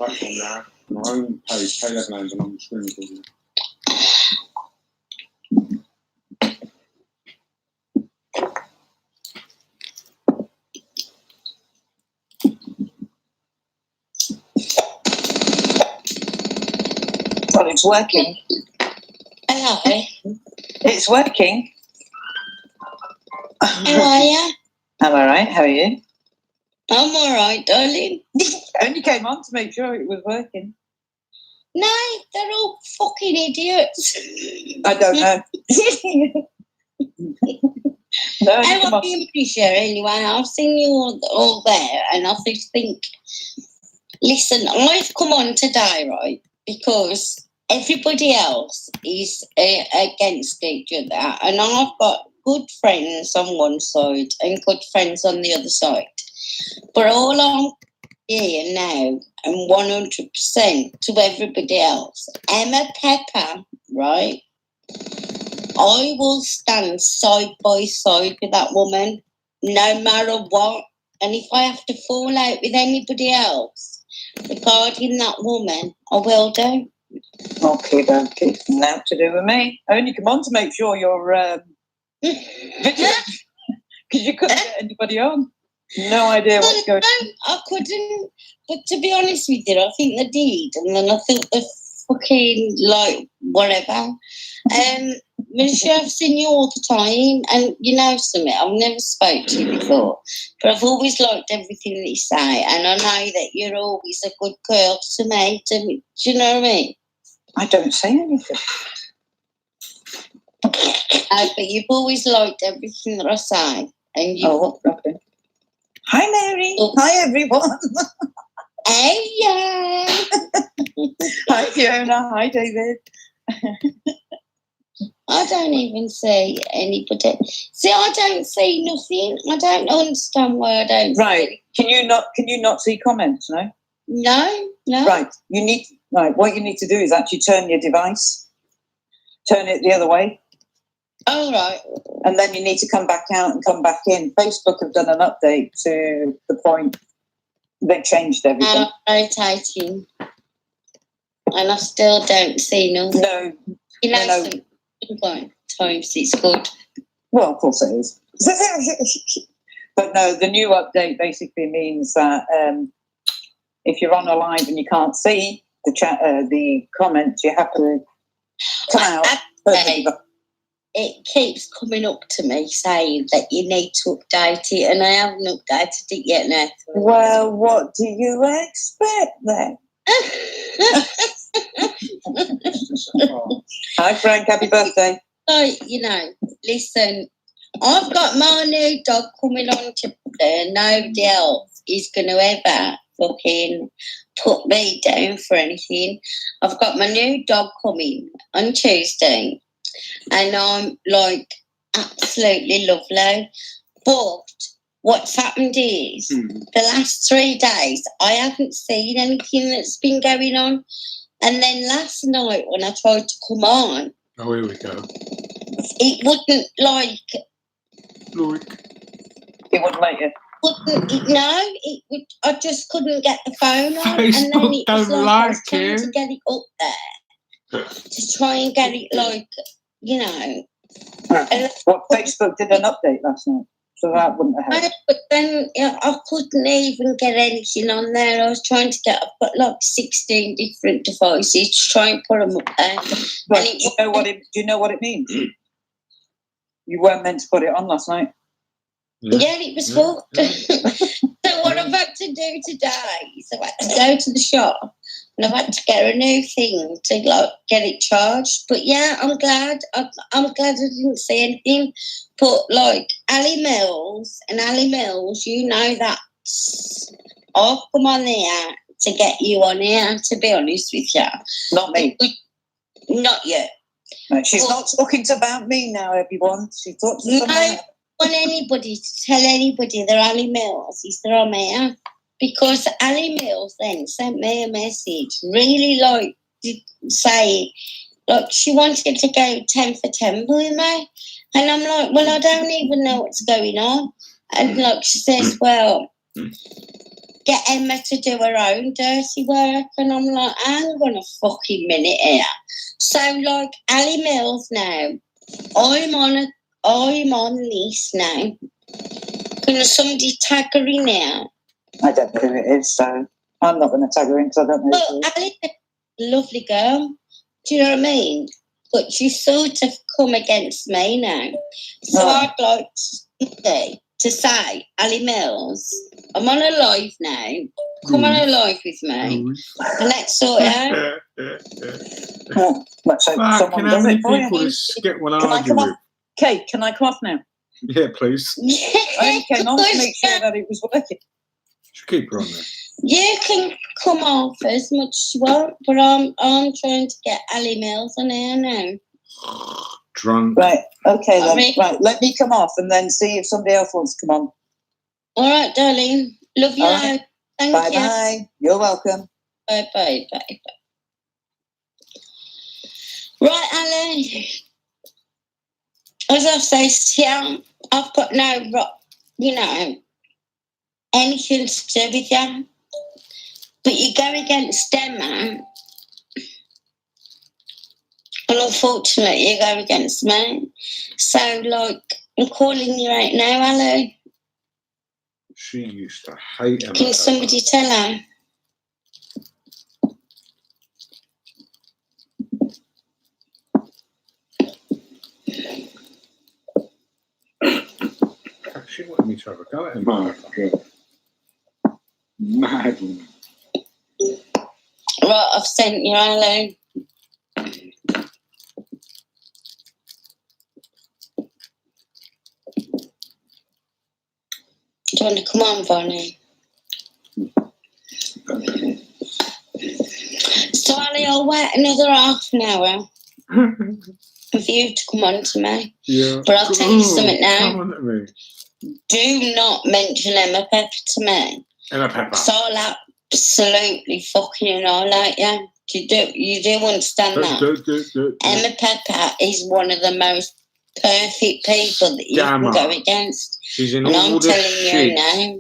That's on there. My own page, Caleb Lands, and I'm screen Well, it's working. Hello. It's working. How are you? I'm all right. How are you? I'm all right, darling. Only came on to make sure it was working. No, they're all fucking idiots. I don't know. No, I want to be sure anyway. I've seen you all there, and I just think, listen, I've come on today, right, because everybody else is against each other, and I've got good friends on one side and good friends on the other side. But all I'm here now, and 100% to everybody else, Emma Pepper, right? I will stand side by side with that woman, no matter what. And if I have to fall out with anybody else regarding that woman, I will do. Okay. Now to do with me. I only come on to make sure you're vigilant, because you couldn't get anybody on. No idea what's going on. I couldn't. But to be honest with you, I think they did. And then I think they're fucking, like, whatever. Michelle, I've seen you all the time. And you know something, I've never spoke to you before. But I've always liked everything that you say. And I know that you're always a good girl to me. Do you know what I mean? I don't say anything. But you've always liked everything that I say. And you. Oh, okay. Hi, Mary. Hi, everyone. Hey, yeah. Hi, Fiona. Hi, David. I don't even see anybody. See, I don't see nothing. I don't understand why I don't. Right. Can you not see comments? No. No. Right. What you need to do is actually turn your device. Turn it the other way. All right. And then you need to come back out and come back in. Facebook have done an update to the point they changed everything. Rotating. And I still don't see nothing. No. You know, no. Sometimes it's good. Well, of course it is. But no, the new update basically means that if you're on a live and you can't see the chat, the comments, you have to come out. It keeps coming up to me saying that you need to update it, and I haven't updated it yet now. Well, what do you expect then? Hi, Frank. Happy birthday. Listen, I've got my new dog coming on today. Nobody else is going to ever fucking put me down for anything. I've got my new dog coming on Tuesday. And I'm like absolutely lovely. But what's happened is the last 3 days I haven't seen anything that's been going on. And then last night when I tried to come on, oh, here we go. It wouldn't It wouldn't let you. I just couldn't get the phone on. Facebook and then it was don't like I was like trying it. to get it up there. To try and get it Well, Facebook did an update last night, so that wouldn't have helped. But then I couldn't even get anything on there. I was trying to I've got like 16 different devices to try and put them up there. But do you know what it means? You weren't meant to put it on last night. Yeah, it was fucked. So what I've had to do today is I've had to go to the shop and I've had to get a new thing to get it charged. But yeah, I'm glad. I'm glad I didn't see anything. But Ali Mills, you know that I've come on here to get you on here. To be honest with you, not me. Not you. No, she's not talking about me now, everyone. She talks to someone else. I don't want anybody to tell anybody that Ali Mills is there on here, because Ali Mills then sent me a message, really say she wanted to go 10 for 10 with me, and I'm like, well, I don't even know what's going on, and she says, well, get Emma to do her own dirty work, and I'm like, hang on a fucking minute here. So, like, Ali Mills now, I'm on this now. Can somebody tag her in now? I don't know who it is, so I'm not going to tag her in because I don't know who Well, it is. Ali's a lovely girl. Do you know what I mean? But she's sort of come against me now. So I'd like to say, Ali Mills, I'm on a live now. Come on a live with me. And let's sort it out. Let's hope Fucking someone how does many it for people you. does get one Can I argue come with? off? Kate, can I come off now? Yeah, please. I only came on to make sure that it was working. Should keep her on there. You can come off as much as you want, but I'm trying to get Ali Mills on here now. Drunk. Right, okay then. Sorry. Right, let me come off and then see if somebody else wants to come on. All right, darling. Love you. All right. Thank Bye you. bye. You're welcome. Bye. Right, Ali. As I say, yeah, I've got no, anything to do with you. But you go against Emma, and unfortunately you go against me. So, like, I'm calling you right now, Ali. She used to hate Emma. Can somebody tell her? She wanted me to have a go at Emma. My God. Mad woman. Right, I've sent you, Ali. Do you want to come on, Bonnie? So, Ali, I'll wait another half an hour for you to come on to me. Yeah. But I'll tell you something now. Come on to me. Do not mention Emma Pepper to me. Emma Pepper. So I'll absolutely fucking annihilate you. You do understand that? Emma Pepper is one of the most perfect people that you can go against. She's in And all I'm the telling shit. you now,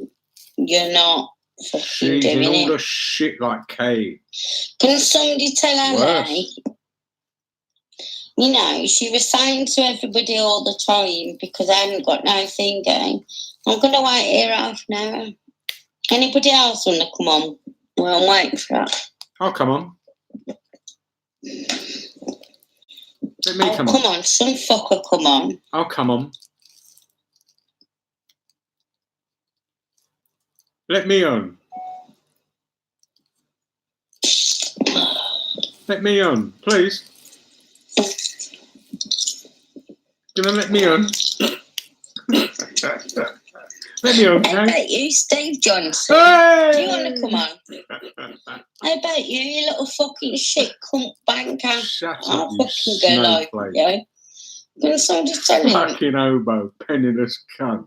you're not fucking She's doing in all it. the shit like Kate. Can somebody tell her Worse. she was saying to everybody all the time, because I hadn't got no thing going, I'm going to wait here half an hour. Anybody else want to come on? Well, I'm waiting for that. I'll come on. Let me come Come on, some fucker come on. I'll come on. Let me on. Let me on, please. Gonna let me on. Let me on, How okay? about you, Steve Johnson? Hey! Do you want to come on? How about you little fucking shit cunt banker? Shut I'll up, you fucking go live snowflake. with you. Can somebody tell him? Fucking hobo, penniless cunt.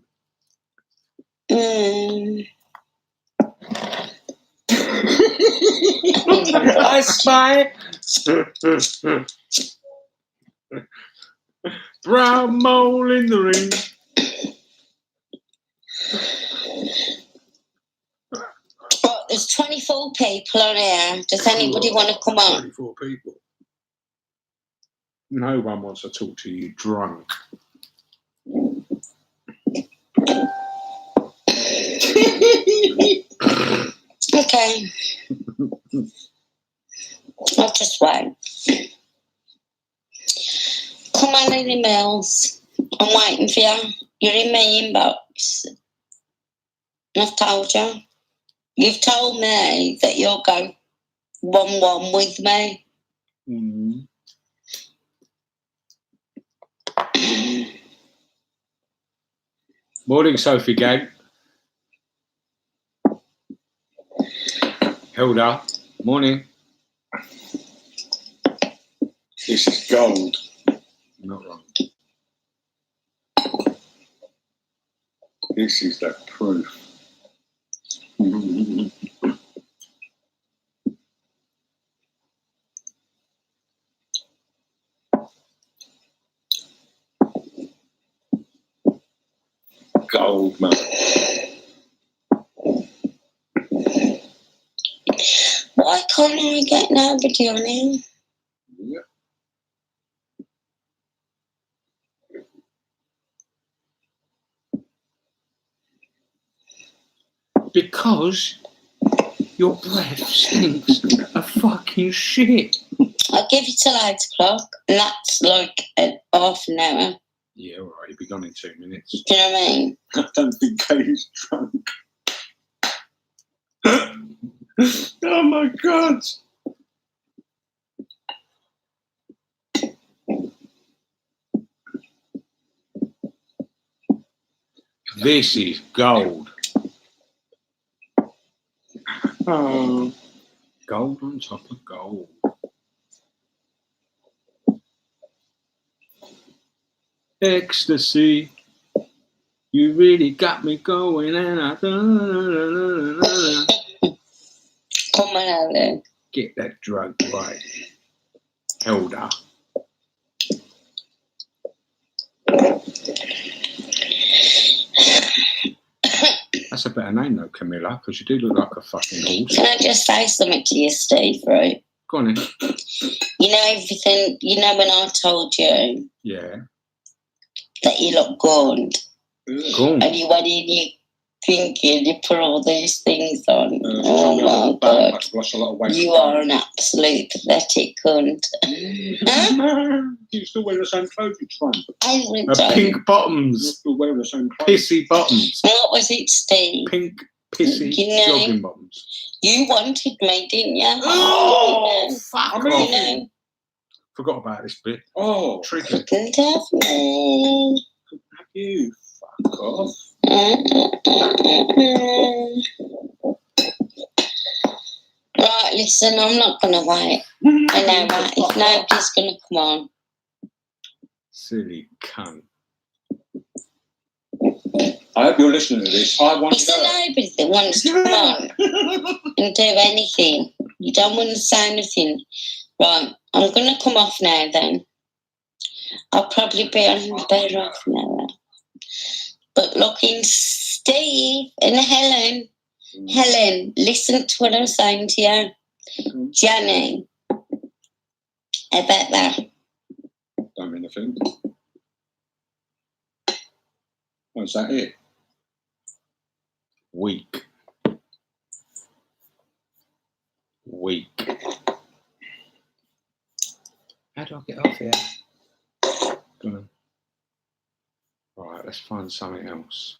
I spy. Brown mole in the ring. Well, there's 24 people on here. Does anybody want to come on? 24 people. No one wants to talk to you drunk. Okay. I'll just wait. Come on, Lily Mills. I'm waiting for you. You're in my inbox. I've told you. You've told me that you'll go 1-1 with me. Mm. Morning, Sophie Gag. Hilda. Morning. This is gold. Not wrong. This is the proof. Gold, man. can't I get nobody on here? Yeah. Because your breath stinks of fucking shit. I'll give it till 8 o'clock, and that's like half an hour. Yeah, all right, he'll be gone in 2 minutes. Do you know what I mean? I don't think Katie's drunk. Oh my God. This is gold. Oh. Gold on top of gold. Ecstasy. You really got me going, and I Come on, Alan. get that drug right. Elder. That's a better name though, Camilla, because you do look like a fucking horse. Can I just say something to you, Steve, right? Go on then. You know everything, you know when I told you Yeah. that you look good, Go on. and you went in, you thinking, you put all these things on. Oh my I God. lost a lot of weight. You are an absolute pathetic cunt. Huh? Do you still wear the same clothes each time? I would Pink You bottoms. still wear the same clothes? Pissy bottoms. What was it, Steve? Pink, pissy You know- jogging bottoms. You wanted me, didn't you? Oh, fuck I You mean- off. know, Forgot about this bit. Oh, Triggered. couldn't have me. have you? Fuck off. Right, listen, I'm not going to wait. I know that. If nobody's going to come on. Silly cunt. I hope you're listening to this. I want It's to know. nobody that wants to come on and do anything. You don't want to say anything. Right, I'm going to come off now then. I'll probably be on about half an hour. But looking, Steve and Helen, listen to what I'm saying to you. Jenny, about that. Don't mean a thing. What's that here? Weak. How do I get off here? Go on. Right, let's find something else.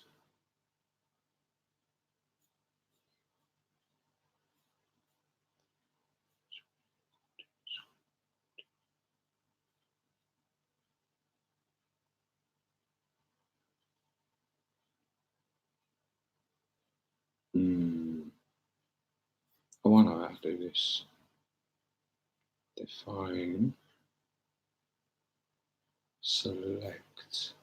Oh, I know how to do this. Define. Select.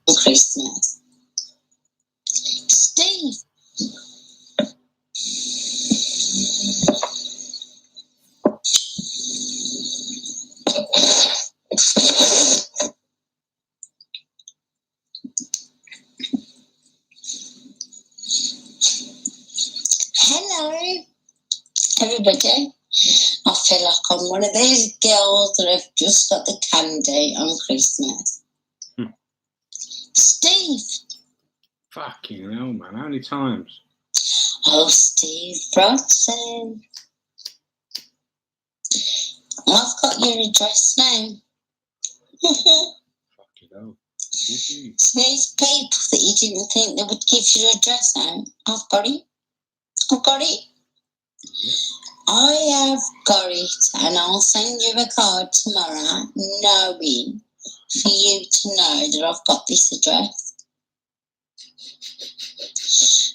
For Christmas. Steve. Hello, everybody. I feel like I'm one of these girls that have just got the candy on Christmas. Steve. Fucking hell, man. How many times? Oh, Steve Bronson. I've got your address now. Fucking hell. So these people that you didn't think they would give your address now, I've got it. I've got it. Yep. I have got it, and I'll send you a card tomorrow, knowing for you to know that I've got this address.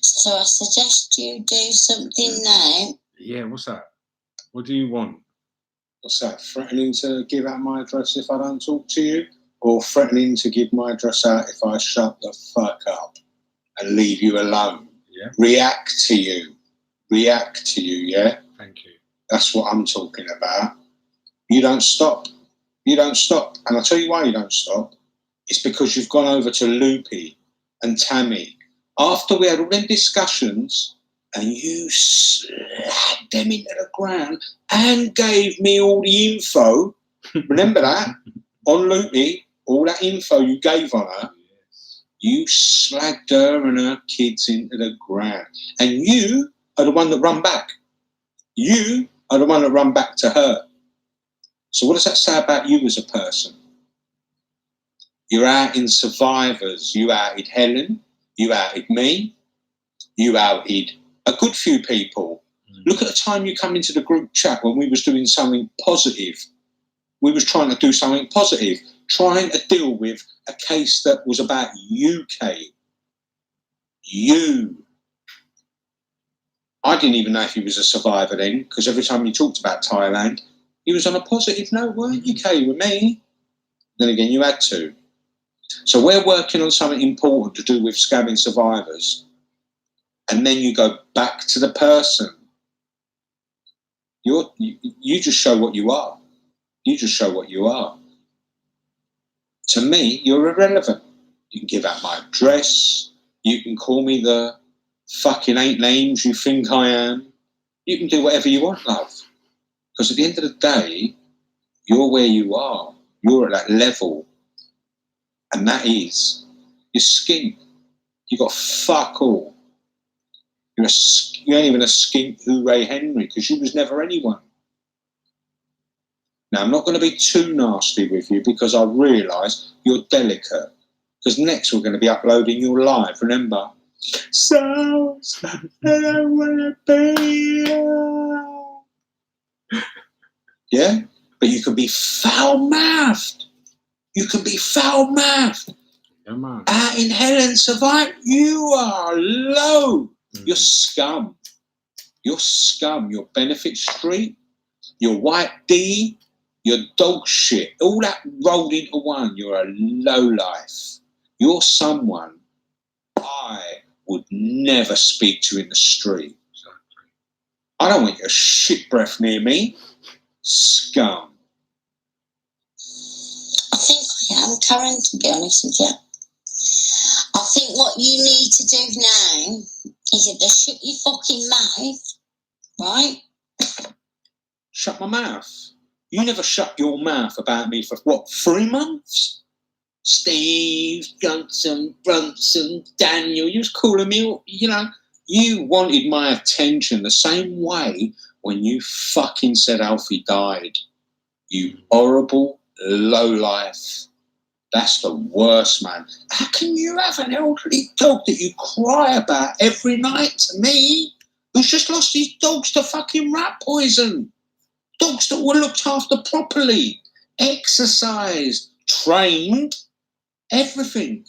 So I suggest you do something now. Yeah, what's that? What do you want? What's that? Threatening to give out my address if I don't talk to you? Or threatening to give my address out if I shut the fuck up and leave you alone? Yeah. React to you, yeah? Thank you. That's what I'm talking about. You don't stop. You don't stop. And I'll tell you why you don't stop. It's because you've gone over to Loopy and Tammy. After we had all them discussions, and you slapped them into the ground and gave me all the info. Remember that? On Loopy, all that info you gave on her, you slagged her and her kids into the ground. And you are the one that run back. You are the one that run back to her. So what does that say about you as a person? You're out in survivors. You outed Helen. You outed me. You outed a good few people. Look at the time you come into the group chat when we was doing something positive. We was trying to do something positive, trying to deal with a case that was about UK. You. I didn't even know if he was a survivor then, because every time you talked about Thailand, he was on a positive note, weren't you, Kay, with me? Then again, you had to. So we're working on something important to do with scamming survivors. And then you go back to the person. You just show what you are. You just show what you are. To me, you're irrelevant. You can give out my address. You can call me the fucking 8 names you think I am. You can do whatever you want, love. Because at the end of the day, you're where you are. You're at that level. And that is your skin. You got fuck all. You ain't even a skink hooray Henry, because you was never anyone. Now, I'm not going to be too nasty with you because I realise you're delicate. Because next we're going to be uploading your live, remember? So, I don't want to be yeah? But you can be foul-mouthed. You can be foul-mouthed. Come on. Out in hell and survive, you are low. You're scum. You're scum. You're Benefit Street. You're White D. You're dog shit. All that rolled into one. You're a lowlife. You're someone I would never speak to in the street. I don't want your shit breath near me. Scum. I think I am, Karen, to be honest with you. I think what you need to do now is either shut your fucking mouth, right? Shut my mouth. You never shut your mouth about me for, what, 3 months? Steve, Johnson, Brunson, Daniel, you was calling me, you know, you wanted my attention the same way when you fucking said Alfie died. You horrible lowlife. That's the worst, man. How can you have an elderly dog that you cry about every night to me, who's just lost his dogs to fucking rat poison? Dogs that were looked after properly, exercised, trained, everything.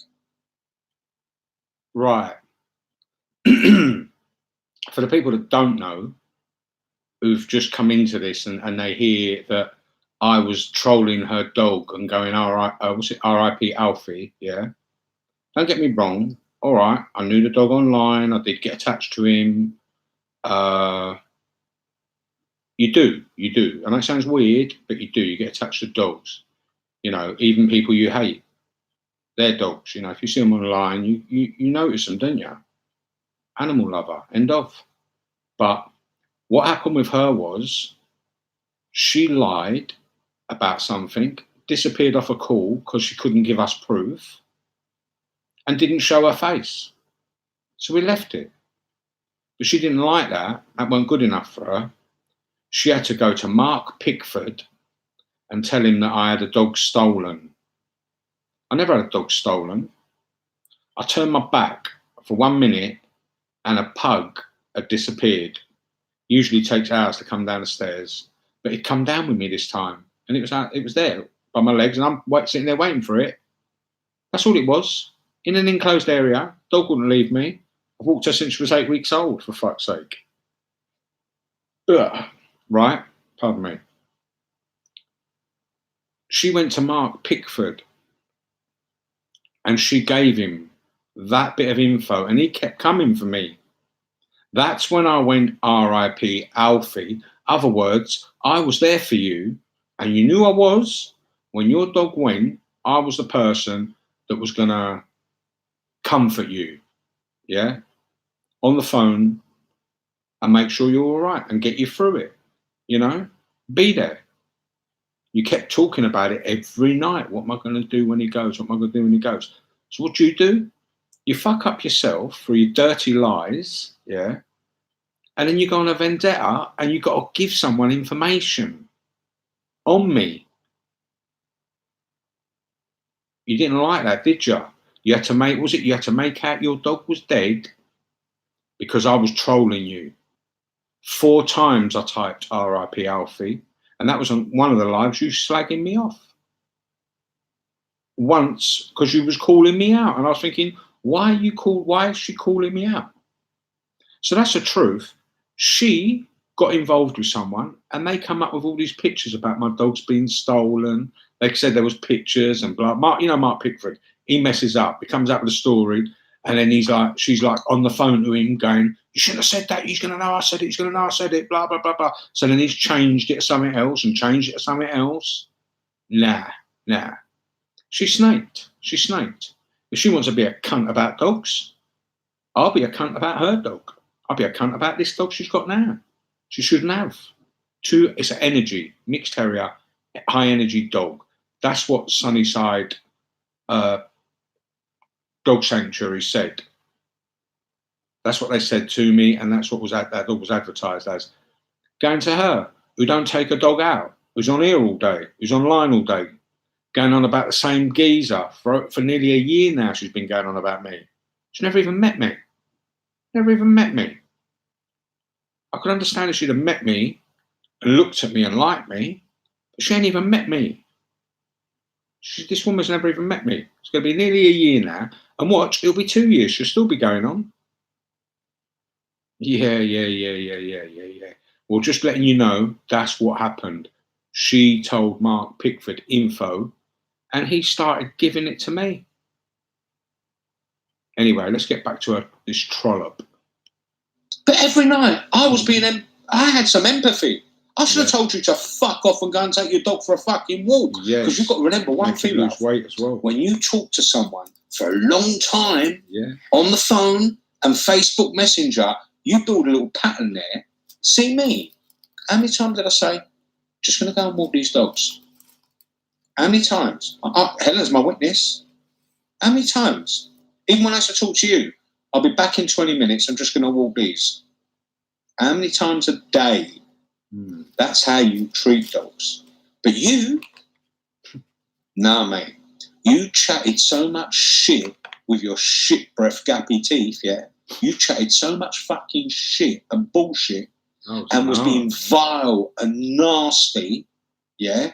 Right. For the people that don't know, who've just come into this and they hear that I was trolling her dog and going, was it R.I.P. Alfie? Yeah. Don't get me wrong. All right. I knew the dog online. I did get attached to him. You do. And that sounds weird, but you do. You get attached to dogs. You know, even people you hate, they're dogs. You know, if you see them online, you notice them, don't you? Animal lover, end of. But what happened with her was she lied about something, disappeared off a call because she couldn't give us proof, and didn't show her face. So we left it. But she didn't like that. That weren't good enough for her. She had to go to Mark Pickford and tell him that I had a dog stolen. I never had a dog stolen. I turned my back for 1 minute and a pug had disappeared. Usually takes hours to come down the stairs, but it come down with me this time. And it was there by my legs and I'm sitting there waiting for it. That's all it was. In an enclosed area, dog wouldn't leave me. I've walked her since she was 8 weeks old, for fuck's sake. Ugh. Right? pardon me, she went to Mark Pickford and she gave him that bit of info and he kept coming for me. That's when I went RIP Alfie. Other words, I was there for you and you knew I was. When your dog went, I was the person that was going to comfort you, yeah, on the phone and make sure you're all right and get you through it, you know, be there. You kept talking about it every night. What am I going to do when he goes? What am I going to do when he goes? So what do? You fuck up yourself through your dirty lies, yeah, and then you go on a vendetta and you got to give someone information on me. You didn't like that, did you? You had to make out your dog was dead because I was trolling you. 4 times I typed RIP Alfie, and that was on one of the lives you slagging me off. Once, because you was calling me out, and I was thinking, why is she calling me out? So that's the truth. She got involved with someone, and they come up with all these pictures about my dogs being stolen. They said there was pictures and blah. Mark Pickford, he messes up. He comes up with a story, and then she's like on the phone to him going, you shouldn't have said that. He's going to know I said it. He's going to know I said it, blah, blah, blah, blah. So then he's changed it to something else and changed it to something else. Nah. She snaked. If she wants to be a cunt about dogs, I'll be a cunt about her dog. I'll be a cunt about this dog she's got now. She shouldn't have. It's an energy, mixed terrier, high energy dog. That's what Sunnyside Dog Sanctuary said. That's what they said to me, and that's what that dog was advertised as. Going to her, who don't take a dog out, who's on here all day, who's online all day, going on about the same geezer for nearly a year now. She's been going on about me. She never even met me. I could understand if she'd have met me and looked at me and liked me, but she ain't even met me. This woman's never even met me. It's going to be nearly a year now. And watch, it'll be 2 years. She'll still be going on. Yeah. Well, just letting you know, that's what happened. She told Mark Pickford info, and he started giving it to me. Anyway, let's get back to this trollop. But every night, I had some empathy. I should have told you to fuck off and go and take your dog for a fucking walk. Yes. Because you've got to remember one thing, lose weight as well. When you talk to someone for a long time on the phone and Facebook Messenger, you build a little pattern there. See me. How many times did I say, just going to go and walk these dogs? How many times? Helen's my witness. How many times? Even when I used to talk to you, I'll be back in 20 minutes, I'm just going to walk these. How many times a day? That's how you treat dogs. But you, nah, mate. You chatted so much shit with your shit breath gappy teeth, yeah? You chatted so much fucking shit and bullshit and was being vile and nasty, yeah?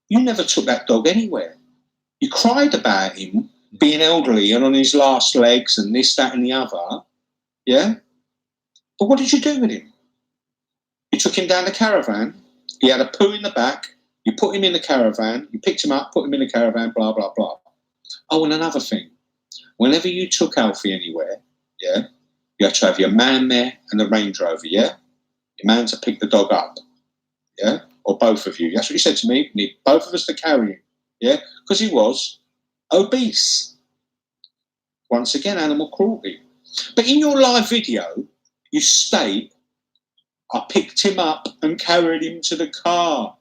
You never took that dog anywhere. You cried about him being elderly and on his last legs and this, that and the other, yeah? But what did you do with him? You took him down the caravan, he had a poo in the back, you put him in the caravan, you picked him up, put him in the caravan, blah, blah, blah. Oh, and another thing, whenever you took Alfie anywhere, yeah, you had to have your man there and the Range Rover, yeah? Your man to pick the dog up, yeah? Or both of you. That's what he said to me, we need both of us to carry him, yeah? Because he was obese. Once again, animal cruelty. But in your live video, you state, I picked him up and carried him to the car.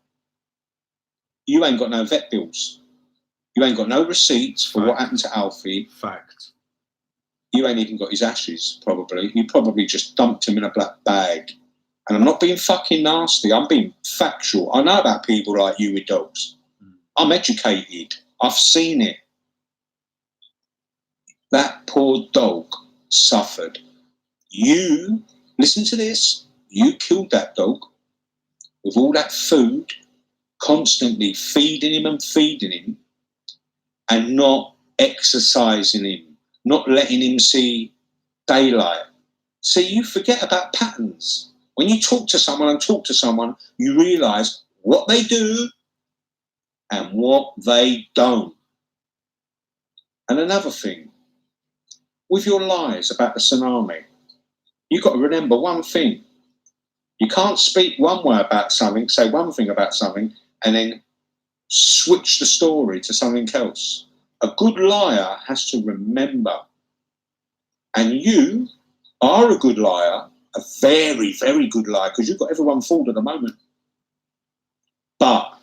You ain't got no vet bills. You ain't got no receipts for what happened to Alfie. Fact. You ain't even got his ashes, probably. You probably just dumped him in a black bag. And I'm not being fucking nasty. I'm being factual. I know about people like you with dogs. I'm educated. I've seen it. That poor dog suffered. You, listen to this, you killed that dog with all that food, constantly feeding him and not exercising him, not letting him see daylight. See, you forget about patterns. When you talk to someone, you realise what they do and what they don't. And another thing, with your lies about the tsunami, you've got to remember one thing. You can't speak one way about something, say one thing about something, and then switch the story to something else. A good liar has to remember. And you are a good liar, a very, very good liar, because you've got everyone fooled at the moment. But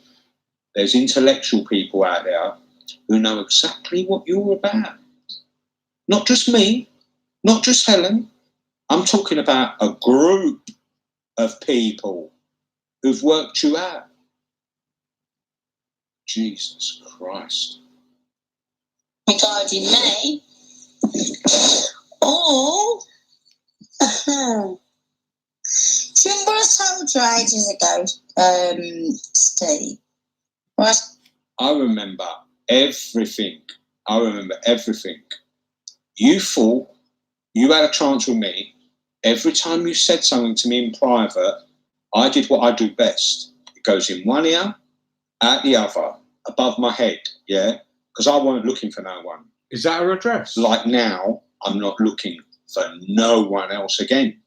there's intellectual people out there who know exactly what you're about. Not just me, not just Helen. I'm talking about a group of people who've worked you out. Jesus Christ. Regarding me? Oh, do you remember I told you ages ago, Steve? Right? I remember everything. You thought you had a chance with me. Every time you said something to me in private, I did what I do best. It goes in one ear, out the other, above my head, yeah? Because I weren't looking for no one. Is that her address? Like now, I'm not looking for no one else again,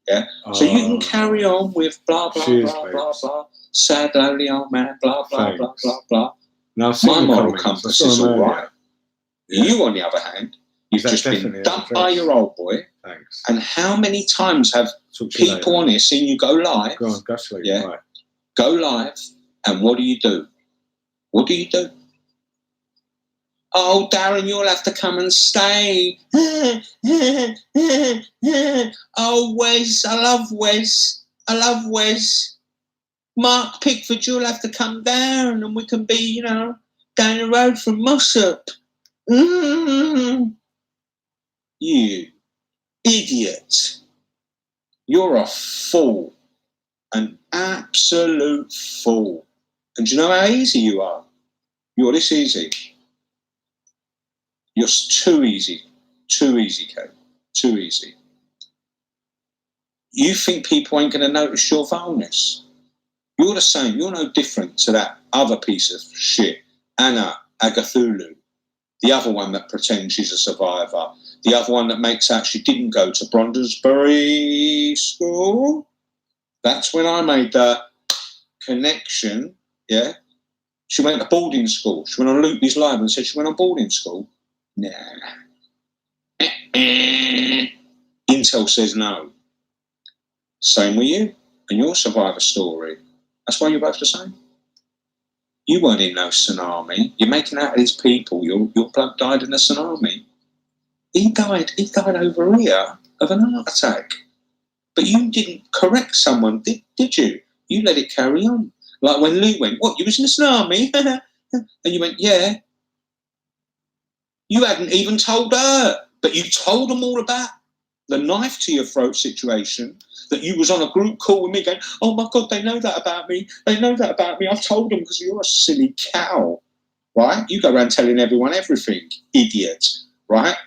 yeah? So you can carry on with blah, blah, Cheers, blah, babes. blah, blah. Sad, lonely old man, blah, blah, Thanks. blah, blah, blah. Now, I've seen My the moral comments. compass I saw is them all earlier. right. You, on the other hand, you've That just been definitely dumped an by address. your old boy. Thanks. And how many times have Talk to you people later. on here seen you go live? Go on, go sleep. Yeah. Right. Go live, and what do? What do you do? Oh, Darren, you'll have to come and stay. Oh, Wes, I love Wes. Mark Pickford, you'll have to come down and we can be, down the road from Mossop. You idiot. You're a fool. An absolute fool. And do you know how easy you are? You're this easy. You're too easy. Too easy, Kate. Too easy. You think people ain't going to notice your vileness. You're the same. You're no different to that other piece of shit, Anna Agathulu. The other one that pretends she's a survivor. The other one that makes out she didn't go to Brondesbury School. That's when I made that connection, yeah? She went to boarding school. She went on Loopy's live and said she went on boarding school. Nah. Intel says no. Same with you and your survivor story. That's why you're both the same. You weren't in no tsunami. You're making out of these people. Your bloke died in a tsunami. He died over here of an heart attack. But you didn't correct someone, did you? You let it carry on. Like when Lou went, what, you was in a tsunami? And you went, yeah. You hadn't even told her, but you told them all about the knife to your throat situation, that you was on a group call with me going, oh my God, they know that about me. I've told them because you're a silly cow, right? You go around telling everyone everything, idiot, right?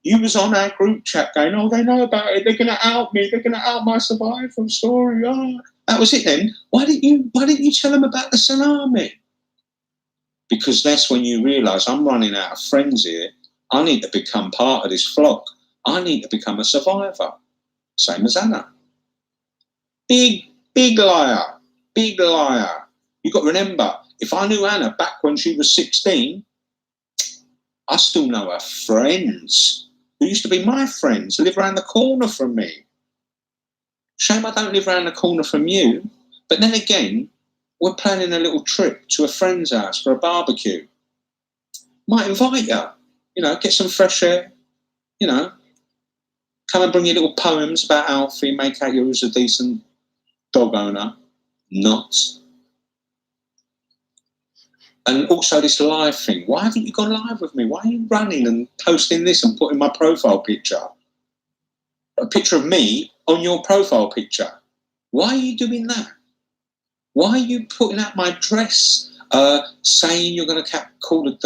You was on our group chat going, oh, they know about it. They're going to out me. They're going to out my survival story. Oh. That was it then. Why didn't you tell them about the tsunami? Because that's when you realise I'm running out of friends here. I need to become part of this flock. I need to become a survivor. Same as Anna. Big liar. Big liar. You've got to remember, if I knew Anna back when she was 16, I still know her friends, who used to be my friends, who live around the corner from me. Shame I don't live around the corner from you. But then again, we're planning a little trip to a friend's house for a barbecue. Might invite you, get some fresh air, come and bring your little poems about Alfie, make out you was a decent dog owner. Not. And also this live thing. Why haven't you gone live with me? Why are you running and posting this and putting my profile picture? A picture of me on your profile picture. Why are you doing that? Why are you putting out my dress, saying you're going to call the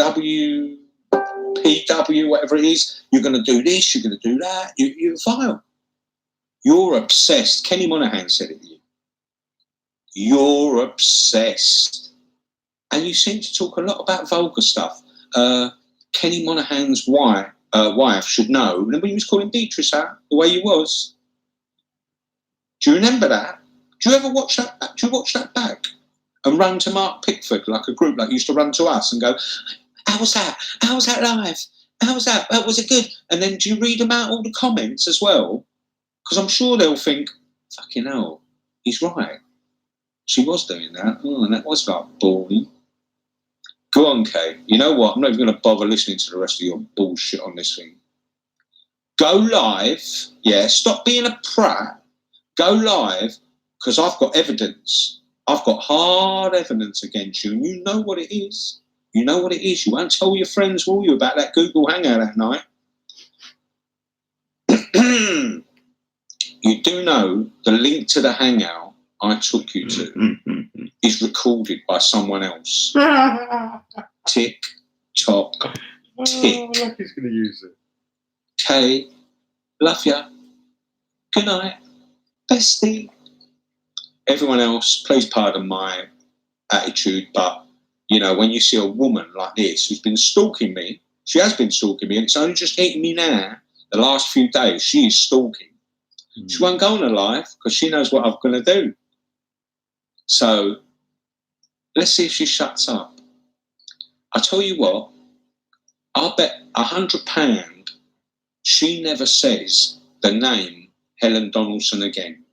WPW, whatever it is, you're going to do this, you're going to do that. You're vile. You're obsessed. Kenny Monaghan said it to you. You're obsessed. And you seem to talk a lot about vulgar stuff. Kenny Monaghan's wife should know. Remember when he was calling Beatrice out the way he was? Do you remember that? Do you ever watch that? Do you watch that back? And run to Mark Pickford like a group like used to run to us and go, how was that? How was that live? How was that? Was it good? And then do you read them out all the comments as well? Because I'm sure they'll think, fucking hell, he's right. She was doing that. Oh, and that was like boring. Go on, Kay. You know what? I'm not even going to bother listening to the rest of your bullshit on this thing. Go live. Yeah, stop being a prat. Go live, because I've got evidence. I've got hard evidence against you, and you know what it is. You know what it is. You won't tell your friends, will you, about that Google Hangout that night? You do know the link to the Hangout I took you to is recorded by someone else. Tick, tock, tick. Oh, like he's going to use it. Kay, love ya. Good night, bestie. Everyone else, please pardon my attitude, but, you know, when you see a woman like this who's been stalking me, she has been stalking me, and it's only just hitting me now, the last few days, she is stalking. She won't go on a live because she knows what I'm going to do. So let's see if she shuts up. I tell you what, I'll bet £100 she never says the name Helen Donaldson again.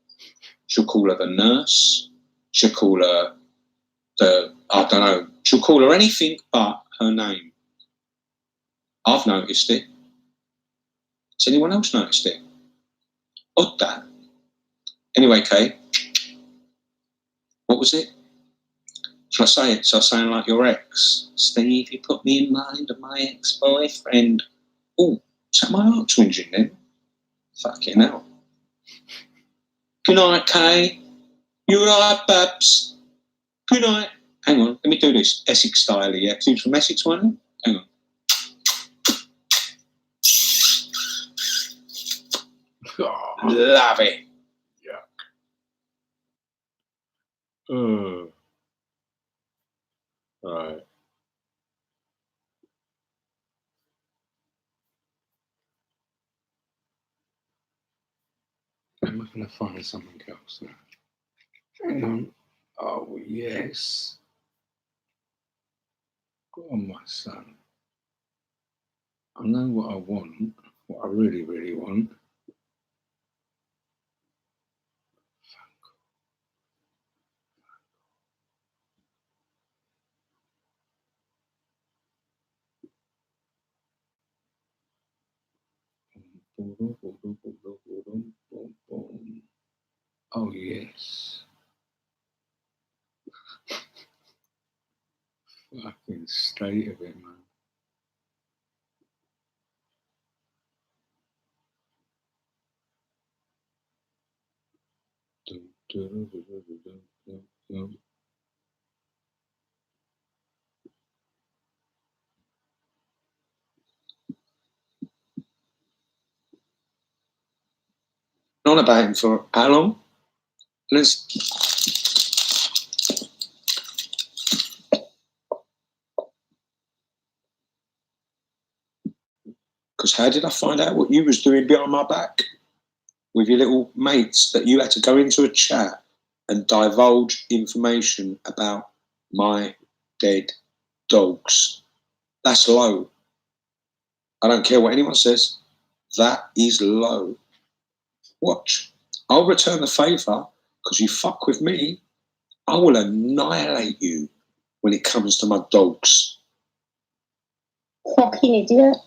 She'll call her the nurse. She'll call her I don't know. She'll call her anything but her name. I've noticed it. Has anyone else noticed it? Odd that. Anyway, Kay, what was it? Shall I say it? Shall I sound like your ex? Steve, you put me in mind of my ex-boyfriend. Oh, is that my arch whinging then? Fucking hell. Good night, Kay. You alright, Babs? Good night. Hang on, let me do this Essex style, yeah? Because he was from Essex, wasn't he? Hang on. Oh, Love it. Right. Am I going to find something else now? Hang on. Oh, yes. Go on, my son. I know what I want, what I really, really want. Oh, yes. Fucking state of it, man. On about him for how long? Let's. Because how did I find out what you was doing behind my back with your little mates, that you had to go into a chat and divulge information about my dead dogs? That's low. I don't care what anyone says. That is low. Watch. I'll return the favour, because you fuck with me. I will annihilate you when it comes to my dogs. Fucking idiot.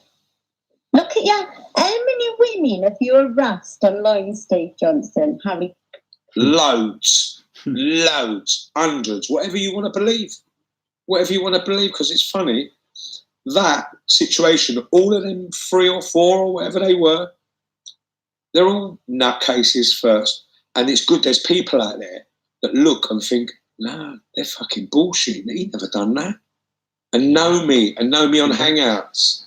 Look at you. How many women have you harassed online, Steve Johnson? Harry? Loads. Loads. Hundreds. Whatever you want to believe. Whatever you want to believe, because it's funny. That situation, all of them 3 or 4 or whatever they were, they're all nutcases first. And it's good there's people out there that look and think, no, they're fucking bullshit. He never done that. And know me on Hangouts.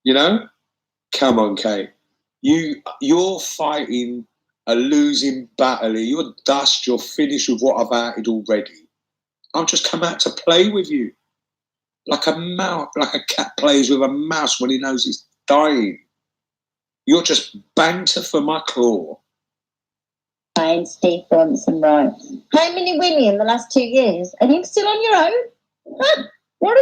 You know? Come on, Kate. You're fighting a losing battle. You're dust. You're finished with what I've outed already. I've just come out to play with you. Like a mouse, like a cat plays with a mouse when he knows he's dying. You're just banter for my claw. Fine, Steve Thompson, right. How many women in the last 2 years? And you're still on your own? Huh? What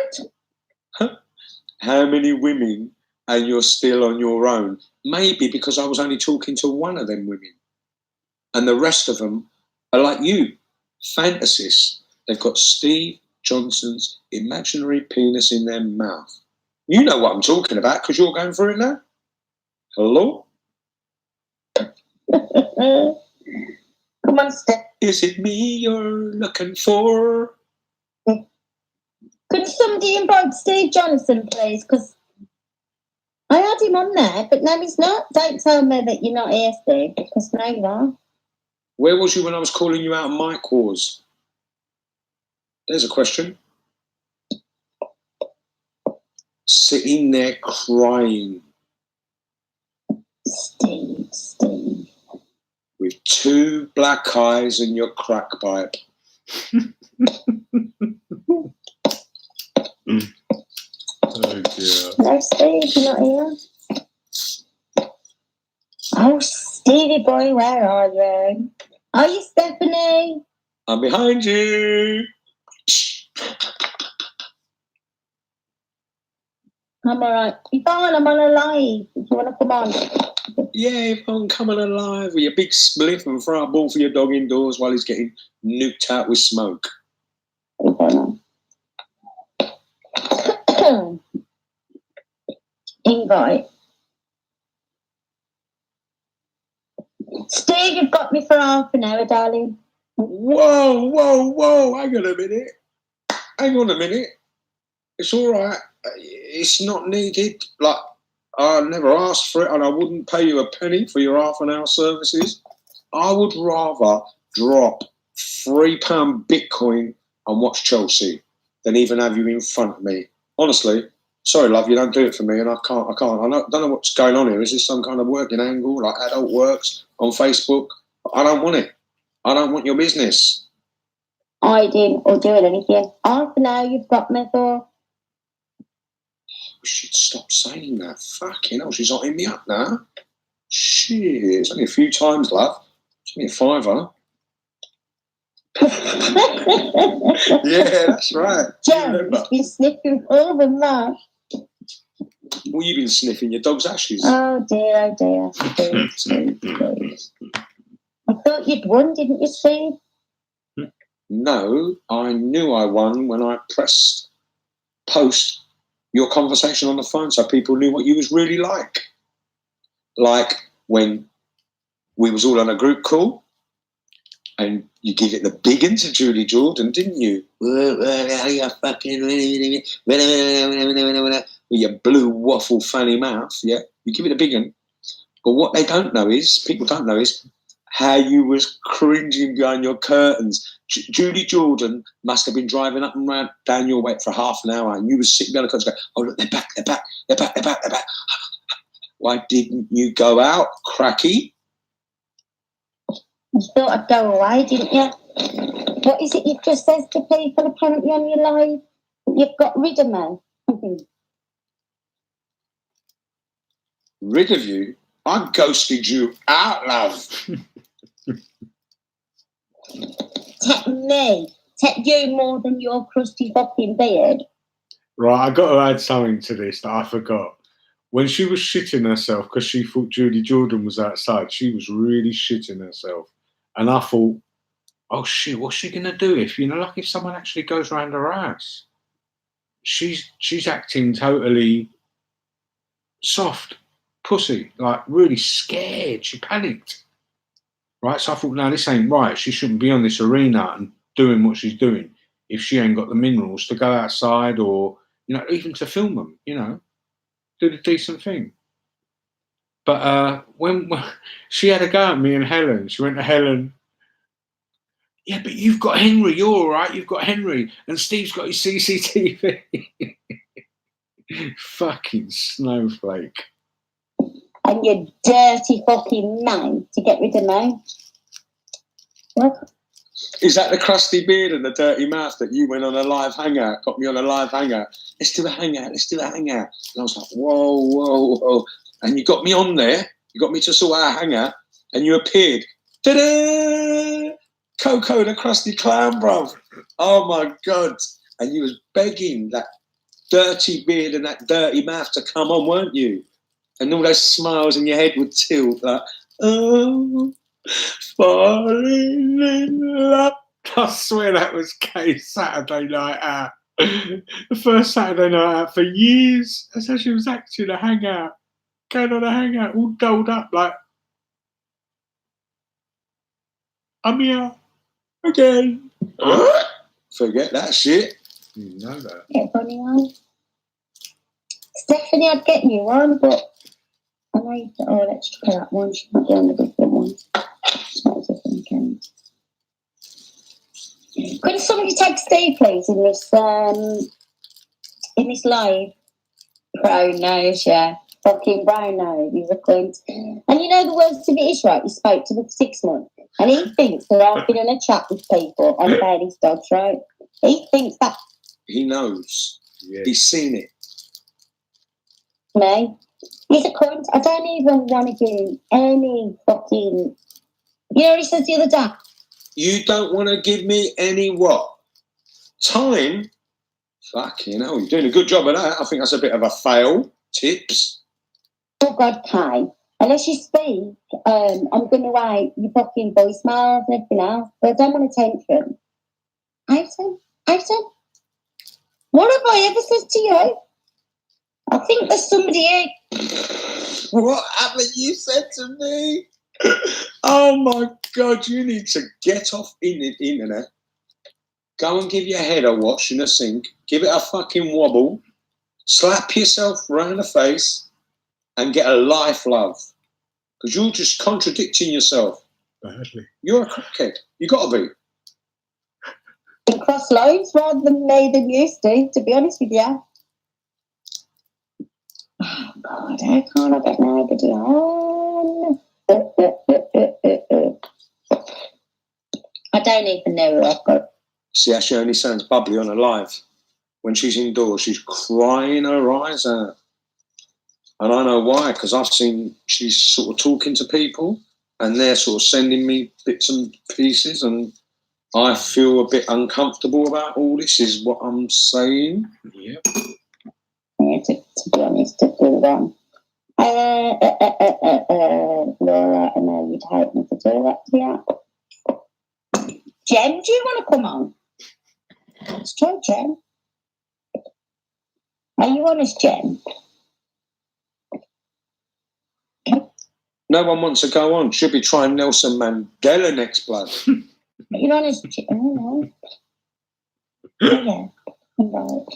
How many women and you're still on your own? Maybe because I was only talking to one of them women. And the rest of them are like you, fantasists. They've got Steve Johnson's imaginary penis in their mouth. You know what I'm talking about because you're going through it now. Hello? Come on, Steph. Is it me you're looking for? Could somebody invite Steve Johnson, please? Because I had him on there, but now he's not. Don't tell me that you're not here, Steve, because now you are. Where was you when I was calling you out on Mic Wars? There's a question. Sitting there crying. Steve. With 2 black eyes and your crack pipe. Oh dear. No, Steve, you're not here. Oh, Stevie boy, where are you? Are you Stephanie? I'm behind you. I'm all right. Yvonne, I'm on a live. If you want to come on. Yeah, Yvonne, coming alive with your big spliff and throw a ball for your dog indoors while he's getting nuked out with smoke. Invite. Steve, you've got me for half an hour, darling. Whoa. Hang on a minute. It's all right. It's not needed. Like, I never asked for it and I wouldn't pay you a penny for your half an hour services. I would rather drop £3 Bitcoin and watch Chelsea than even have you in front of me. Honestly, sorry, love, you don't do it for me and I can't. I don't know what's going on here. Is this some kind of working angle, like Adult Works on Facebook? I don't want it. I don't want your business. I didn't or doing anything. Half an hour you've got me for. We should stop saying that. Fucking hell, she's hotting me up now. Shit, it's only a few times, love. It's only a £5. Yeah, that's right. Joe's been sniffing all the mouth. Well, you've been sniffing your dog's ashes. Oh dear. I thought you'd won, didn't you, Steve? No, I knew I won when I pressed post your conversation on the phone so people knew what you was really like. Like when we was all on a group call and you give it the big one to Julie Jordan, didn't you? You fucking with your blue waffle fanny mouth, yeah? You give it a big one. But what they don't know is, people don't know is, how you was cringing behind your curtains. Julie Jordan must have been driving up and round down your way for half an hour and you was sitting behind the curtains going, oh look, they're back. Why didn't you go out, cracky? You thought I'd go away, didn't you? What is it you've just said to people apparently on your live? You've got rid of me. Rid of you? I ghosted you out, love. Take me. Take you more than your crusty fucking beard. Right, I got to add something to this that I forgot. When she was shitting herself because she thought Julie Jordan was outside, she was really shitting herself. And I thought, oh shit, what's she going to do if, like if someone actually goes around her house? She's acting totally soft, pussy, like really scared. She panicked. Right, so I thought, no, this ain't right. She shouldn't be on this arena and doing what she's doing if she ain't got the minerals to go outside or, even to film them, do the decent thing. But when she had a go at me and Helen, she went to Helen, yeah, but you've got Henry, you're all right, you've got Henry, and Steve's got his CCTV. Fucking snowflake. and your dirty fucking mate to get rid of me. What? Is that the crusty beard and the dirty mouth that you went on a live hangout, got me on a live hangout? Let's do a hangout, let's do a hangout. And I was like, whoa, whoa, whoa. And you got me on there, you got me to sort out a hangout, and you appeared. Ta-da! Coco the Crusty Clown, bruv. Oh my God. And you was begging that dirty beard and that dirty mouth to come on, weren't you? And all those smiles in your head would tilt like, oh, falling in love. I swear that was Kay's Saturday night out. The first Saturday night out for years. That's how she was acting, a hangout. Going on a hangout, all dolled up like, I'm here again. Forget that shit. You know that. Get a funny one. Stephanie, I'd get you one, but I know you thought, oh, let's try that one. She might be on the different one. She might have different account. Could somebody take Steve, please, in this live? Brown nose, yeah. Fucking brown nose, he's a cunt. And you know the worst of it is, right? He spoke to me for 6 months, and he thinks that I've been in a chat with people on about his dogs, right? He thinks that. He knows. Yeah. He's seen it. Me. He's a cunt. I don't even want to give him any fucking. You know what he says the other day? You don't want to give me any what? Time? Fucking hell, you're doing a good job of that. I think that's a bit of a fail. Tips? Oh, God, Kai. Unless you speak, I'm going to write your fucking voicemails and everything else. But I don't want attention. Ivan? What have I ever said to you? I think there's somebody here. What haven't you said to me? Oh my God, you need to get off in the internet. Go and give your head a wash in the sink. Give it a fucking wobble. Slap yourself round the face and get a life, love. Because you're just contradicting yourself. Badly. You're a crackhead. You got to be. Cross lines rather than me than used to be honest with you. Oh, God, I can't get nobody on. I don't even know who I've got. See how she only sounds bubbly on her live. When she's indoors, she's crying her eyes out. And I know why, because I've seen she's sort of talking to people and they're sort of sending me bits and pieces, and I feel a bit uncomfortable about all this, is what I'm saying. Yeah. Yeah, to be honest, to do that. Laura, I know you'd hate me to do that to you. Jen, do you want to come on? Let's try Jen. Are you honest, Jen? No one wants to go on. Should be trying Nelson Mandela next, blood. You're honest, Jen? Oh, no. Oh, yeah. Right.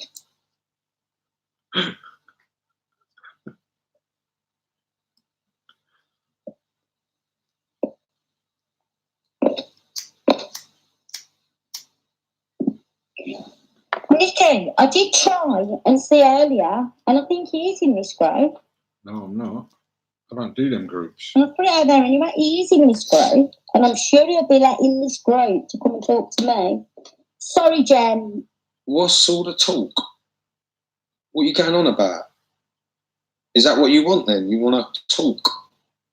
Nicky, I did try and see earlier, and I think he is in this group. No, I'm not. I don't do them groups. And I put it out there anyway. He is in this group, and I'm sure he'll be in this group to come and talk to me. Sorry, Jen. What sort of talk? What are you going on about? Is that what you want then? You want to talk?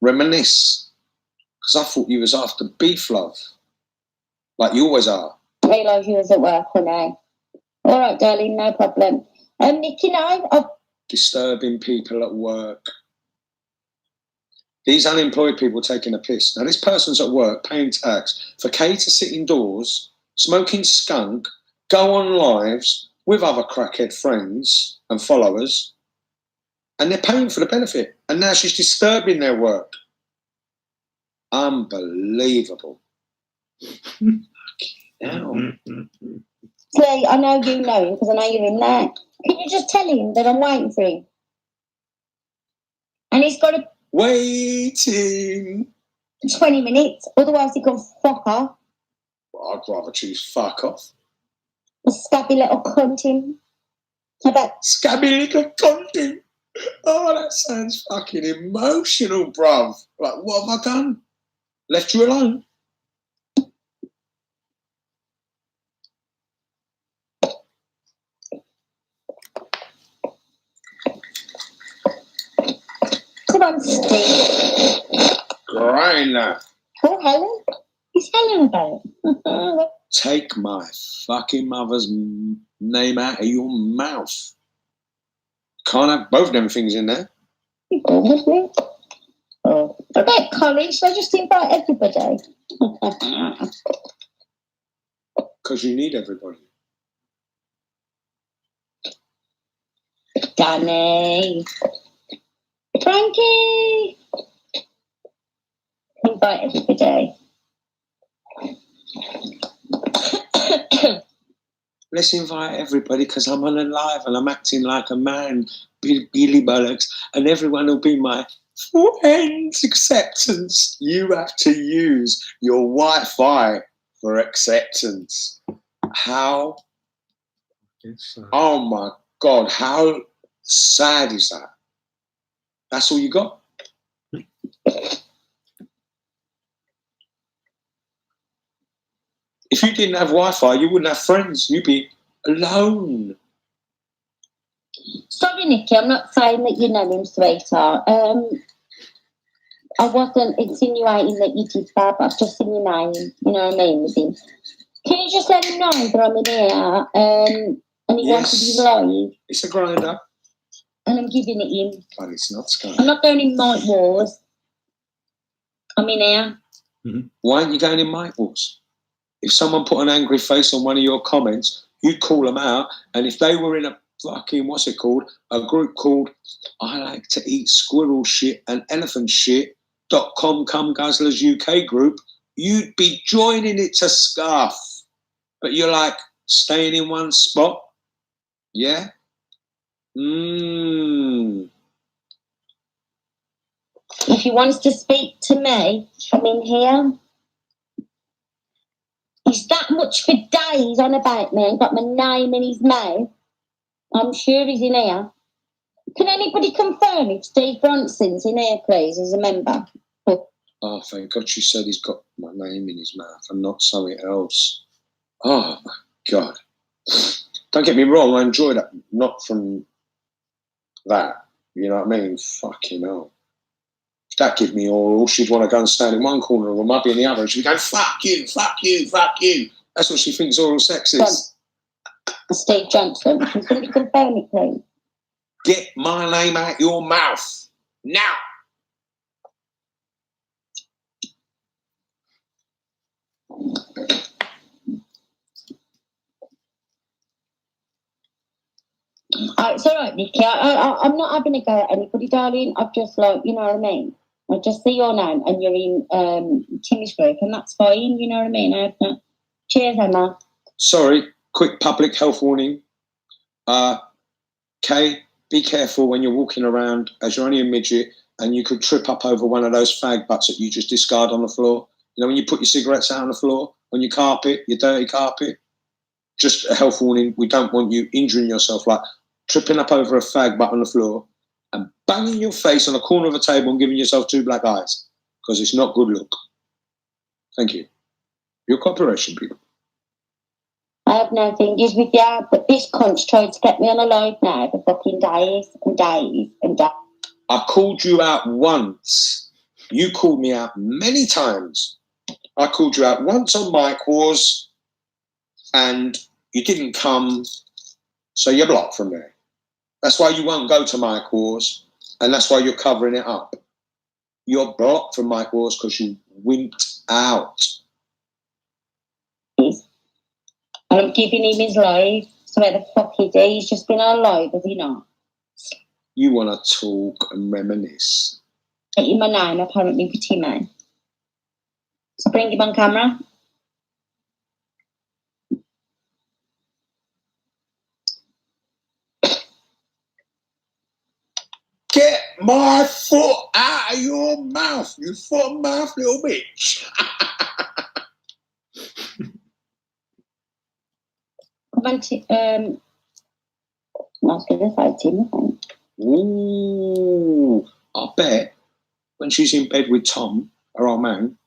Reminisce? Because I thought you was after beef, love. Like you always are. I realise you was at work, honey. All right, darling, no problem. Nicky, no. Disturbing people at work. These unemployed people taking a piss. Now, this person's at work paying tax for Kay to sit indoors, smoking skunk, go on lives with other crackhead friends and followers, and they're paying for the benefit. And now she's disturbing their work. Unbelievable. Now. See, I know you know him because I know you're in there. Can you just tell him that I'm waiting for him? And he's got to... Waiting. 20 minutes, otherwise he can fuck off. Well, I'd rather choose fuck off. A scabby little cunt him. How about... Scabby little cunt him. Oh, that sounds fucking emotional, bruv. Like, what have I done? Left you alone? Come on, Steve. Grinder. Oh, Helen. Who's Helen about? Take my fucking mother's name out of your mouth. Can't have both them things in there. Oh, what about college? Should I just invite everybody? Because you need everybody. Danny. Frankie. Invite everybody. Let's invite everybody because I'm unalive and I'm acting like a man, Billy Bollocks, and everyone will be my friends. Acceptance. You have to use your Wi-Fi for acceptance. How? Oh my God, how sad is that? That's all you got? If you didn't have Wi-Fi, you wouldn't have friends. You'd be alone. Sorry, Nikki, I'm not saying that you know him, sweetheart. I wasn't insinuating that you did that, but I've just seen your name, you know what I mean, with him. Can you just let him know that I'm in here and he wanted his live? It's a grinder. And I'm giving it him. But it's not Sky. I'm not going in Mike Wars. I'm in here. Mm-hmm. Why aren't you going in Mike Wars? If someone put an angry face on one of your comments, you'd call them out. And if they were in a fucking, what's it called? A group called I Like to Eat Squirrel Shit and Elephant Shit.com Cum Guzzlers UK group, you'd be joining it to scuff. But you're like staying in one spot. Yeah? If he wants to speak to me, I'm in here. He's that much for days on about me and got my name in his mouth. I'm sure he's in here. Can anybody confirm if Steve Bronson's in here, please, as a member? Oh, thank God you said he's got my name in his mouth and not something else. Oh, my God. Don't get me wrong, I enjoy that. Not from that. You know what I mean? Fucking hell. If that give me all she'd want to go and stand in one corner of the room, I'd be in the other. She'd be going, fuck you, fuck you, fuck you. That's what she thinks oral sex is. Steve Johnson, can somebody confirm it, please? Get my name out your mouth. Now. It's all right, Nikki. I'm not having a go at anybody, darling. I've just, like, you know what I mean? I just see your name and you're in Timmy's group, and that's fine, you know what I mean? I have no... Cheers, Emma. Sorry, quick public health warning. Kay, be careful when you're walking around as you're only a midget and you could trip up over one of those fag butts that you just discard on the floor. You know, when you put your cigarettes out on the floor, on your carpet, your dirty carpet. Just a health warning. We don't want you injuring yourself, like tripping up over a fag butt on the floor and banging your face on the corner of a table and giving yourself two black eyes, because it's not good look. Thank you. Your cooperation, people. I have no fingers with you, but this cunt's tried to get me on a live now for fucking days and days and days. I called you out once. You called me out many times. I called you out once on Mike Wars and you didn't come, so you're blocked from there. That's why you won't go to Mike Wars, and that's why you're covering it up. You're blocked from Mike Wars because you wimped out. And I'm giving him his life. So where the fuck is he? He's just been on live, has he not? You want to talk and reminisce. Get him my name, apparently, for Timmy. So bring him on camera. Get my foot out of your mouth, you foot mouth little bitch. Come on, I was going to say Timmy. Ooh, I bet when she's in bed with Tom, her old man,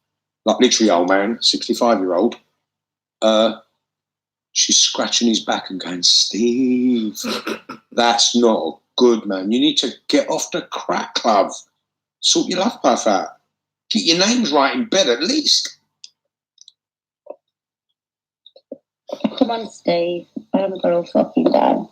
like literally old man, 65-year-old, she's scratching his back and going, Steve, that's not good, man. You need to get off the crack, love. Sort your love life out. Get your names right in bed at least. Come on, Steve. I haven't got all fucking down.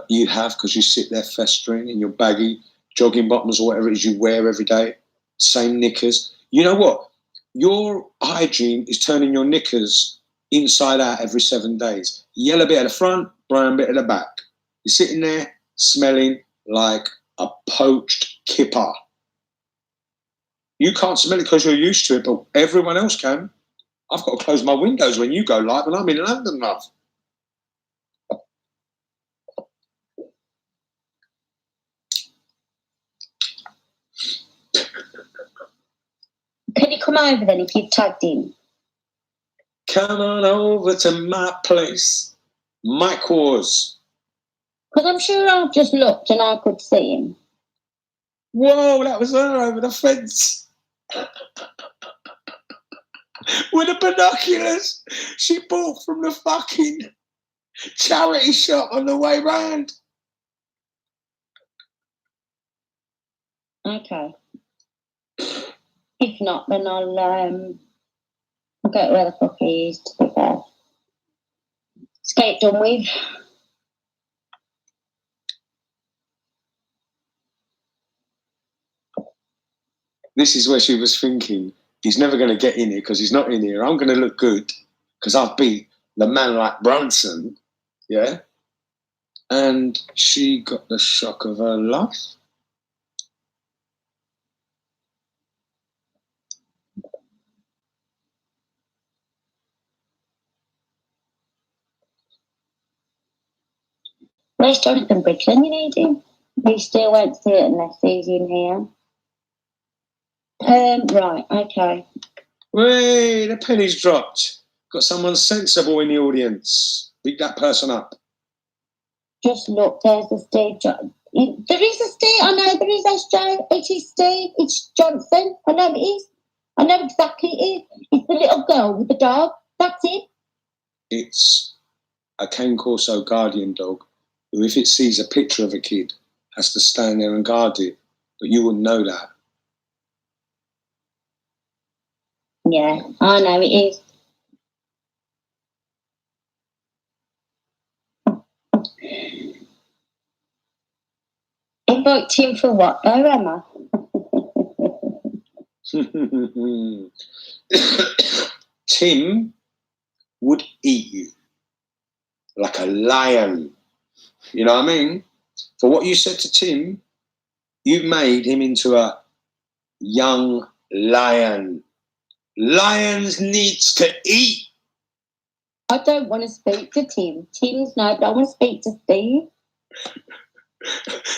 You have, because you sit there festering in your baggy jogging bottoms or whatever it is you wear every day. Same knickers. You know what? Your hygiene is turning your knickers inside out every 7 days. Yellow bit at the front, brown bit at the back. You're sitting there smelling like a poached kipper. You can't smell it because you're used to it, but everyone else can. I've got to close my windows when you go live, and I'm in London, love. Can you come over then if you've tagged him? Come on over to my place. Mike Wars. Because I'm sure I've just looked and I could see him. Whoa, that was her over the fence. With the binoculars she bought from the fucking charity shop on the way round. Okay. If not, then I'll go to where the fuck he is, to be fair. Let's get it done with. This is where she was thinking, he's never going to get in here because he's not in here. I'm going to look good because I've beat the man like Bronson, yeah? And she got the shock of her life. Where's Jonathan Bridgeland? You need him. He still won't see it unless he's in here. Right, okay. Wait, the penny's dropped. Got someone sensible in the audience. Pick that person up. Just look, there's a Steve. There is a Steve. I know there is SJ. It is Steve. It's Johnson. I know it is. I know exactly it is. It's the little girl with the dog. That's it. It's a Cane Corso guardian dog who, if it sees a picture of a kid, has to stand there and guard it. But you wouldn't know that. Yeah, I know it is. Invite him for what though, Emma? Tim would eat you like a lion. You know what I mean? For what you said to Tim, you made him into a young lion. Lions needs to eat. I don't want to speak to Tim. Tim's no, but I want to speak to Steve.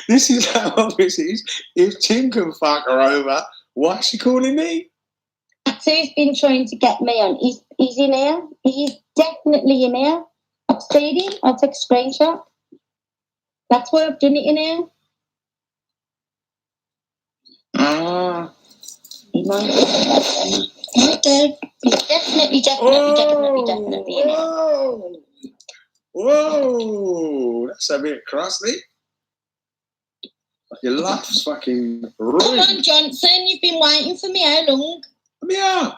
This is how obvious it is. If Tim can fuck her over, why is she calling me? That's who's been trying to get me on. He's in here. He is definitely in here. I've seen him. I'll take a screenshot. That's why I've done it in here. Ah. He might be. Right there. He's definitely in here. Whoa, that's a bit crusty. Your life's fucking ruined. Come on, Johnson, you've been waiting for me how long? Come here.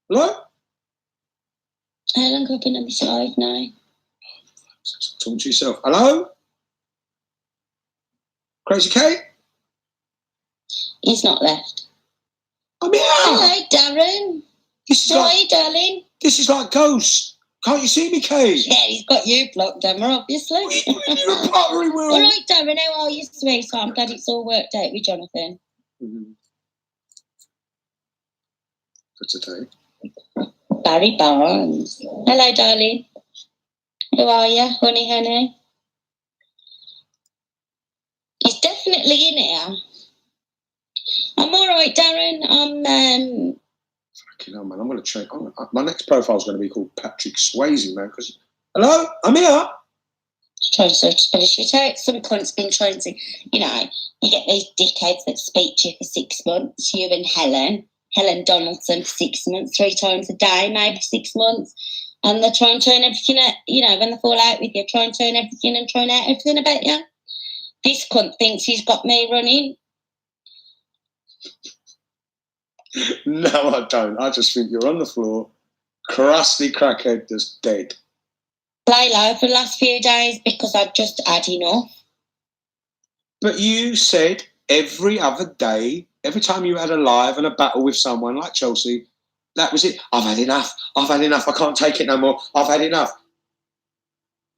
Hello? How long have I been on my side now? Talk to yourself. Hello? Crazy Kate? He's not left. I'm here. Hello, Darren. How are you, darling? This is like Ghost. Can't you see me, Kate? Yeah, he's got you blocked, Emma, obviously. You're a pottery wheel. All right, Darren, how are you, sweetheart? I'm glad it's all worked out with Jonathan. For today. Barry Barnes. Hello, darling. How are you, honey? He's definitely in here. I'm all right, Darren. Fucking hell, man. I'm going to change. My next profile is going to be called Patrick Swayze, man. Because hello, I'm here. Trying to spread a shit out. Some cunt's been trying to, you know, you get these dickheads that speak to you for 6 months, you and Helen Donaldson for 6 months, 3 times a day, maybe 6 months, and they try and turn everything out, you know, when they fall out with you, try and turn everything and try and out everything about you. This cunt thinks he's got me running. No, I don't. I just think you're on the floor, crusty crackhead, just dead. Play low for the last few days because I've just had enough. But you said every other day, every time you had a live and a battle with someone like Chelsea, that was it. I've had enough. I've had enough. I can't take it no more. I've had enough.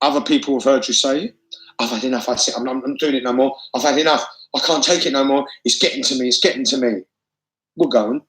Other people have heard you say it. I've had enough. I'm doing it no more. I've had enough. I can't take it no more. It's getting to me. It's getting to me. We're going.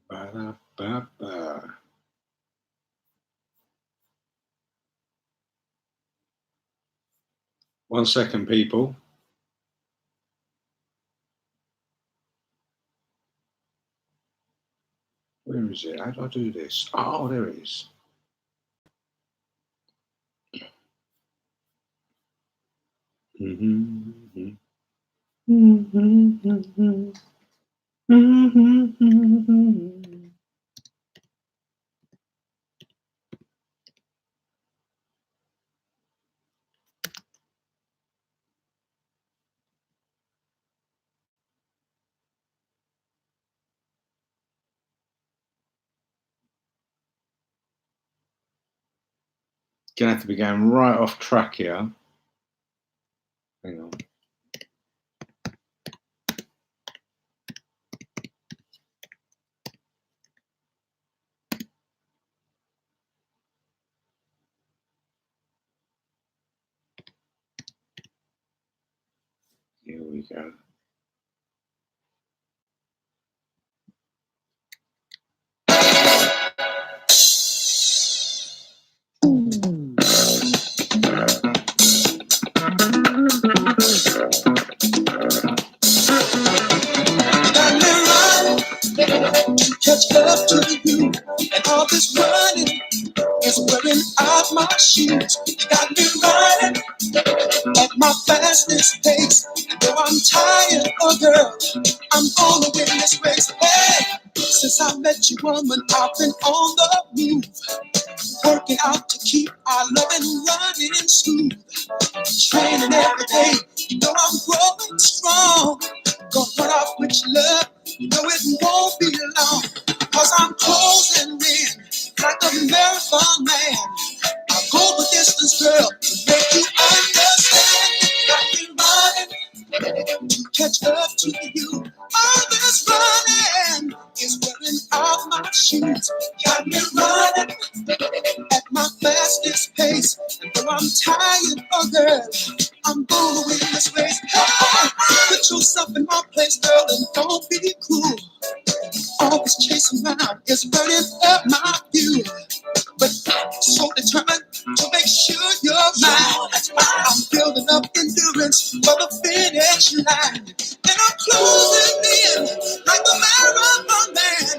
Ba-da-ba-ba. 1 second, people. Where is it? How do I do this? Oh, there it is. Gonna have to be going right off track here. Hang on. Here we go. Catch up to you, and all this running is wearing out my shoes. You got me running at my fastest pace. Though I'm tired, oh girl, I'm gonna win this race. Hey, since I met you, woman, I've been on the move, working out to keep our loving running smooth. Training every day, you know I'm growing strong. Gonna run off with your love, you know it won't be long. Cause I'm closing in like a marathon man. I'll go the distance, girl, to make you understand. Got me running to catch up to you. All this running is wearing out my shoes. Got me running at my fastest pace. And though I'm tired, oh girl, I'm gonna win this race. Hey, put yourself in my place, girl, and don't be cruel. All this chasing around is burning up my view. But so determined to make sure you're mine. I'm building up endurance for the finish line. And I'm closing in like the marathon man.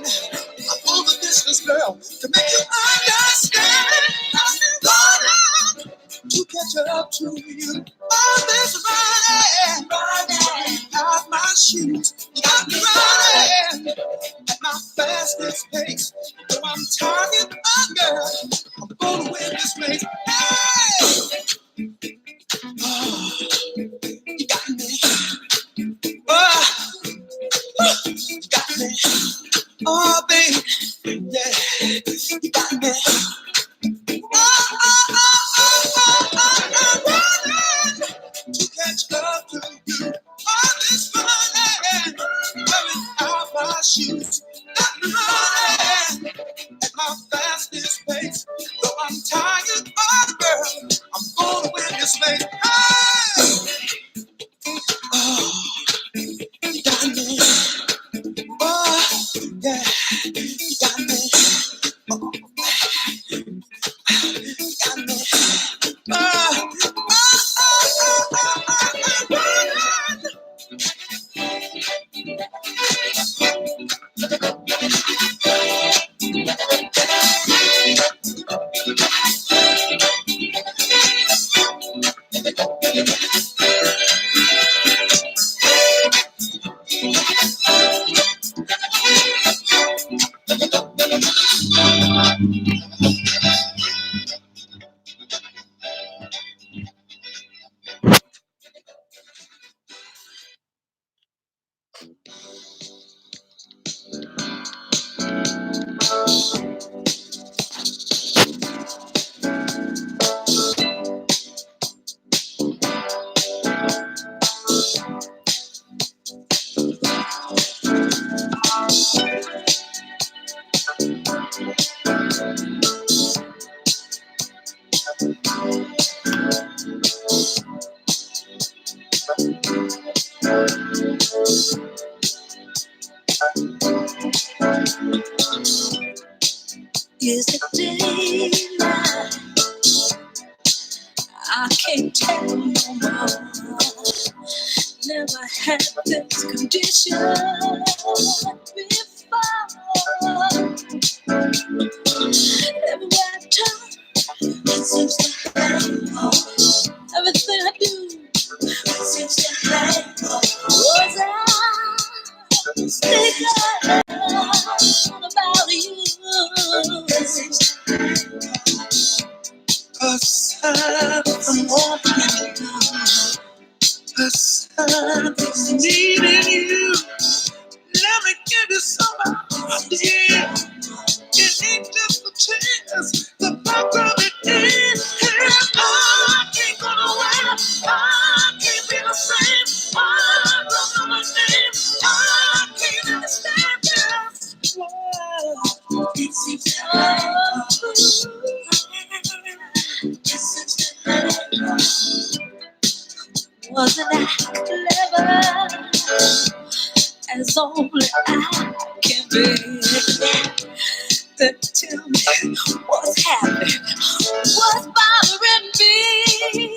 I'm over the distance, girl, to make you understand. I'm running to catch up to you. All this running out my shoes. Got me running at my fastest pace. Though I'm tired, oh girl, I'm gonna win this race. Hey! Oh, you got me. Oh, you got me. Oh, baby, yeah, you got me. Running to catch up to you. All this running, wearing out my shoes. Got me running at my fastest pace. Though I'm tired, oh girl, I'm gonna win this race. Hey! Oh, you got me. Oh, yeah, Is it daylight? I can't tell no more. Never had this condition before. Everywhere I turn, it seems to hang on. Everything I do, it seems to hang on. Was I mistaken about you? It seems to hang on. Aside from wanting you, aside from needing you, let me give you some idea. It ain't just a chance, the back of it is here. I can't go nowhere, I can't be the same. I don't know my name, I can't understand just why it seems to wasn't I clever as only I can be? Then tell me what's happening, what's bothering me?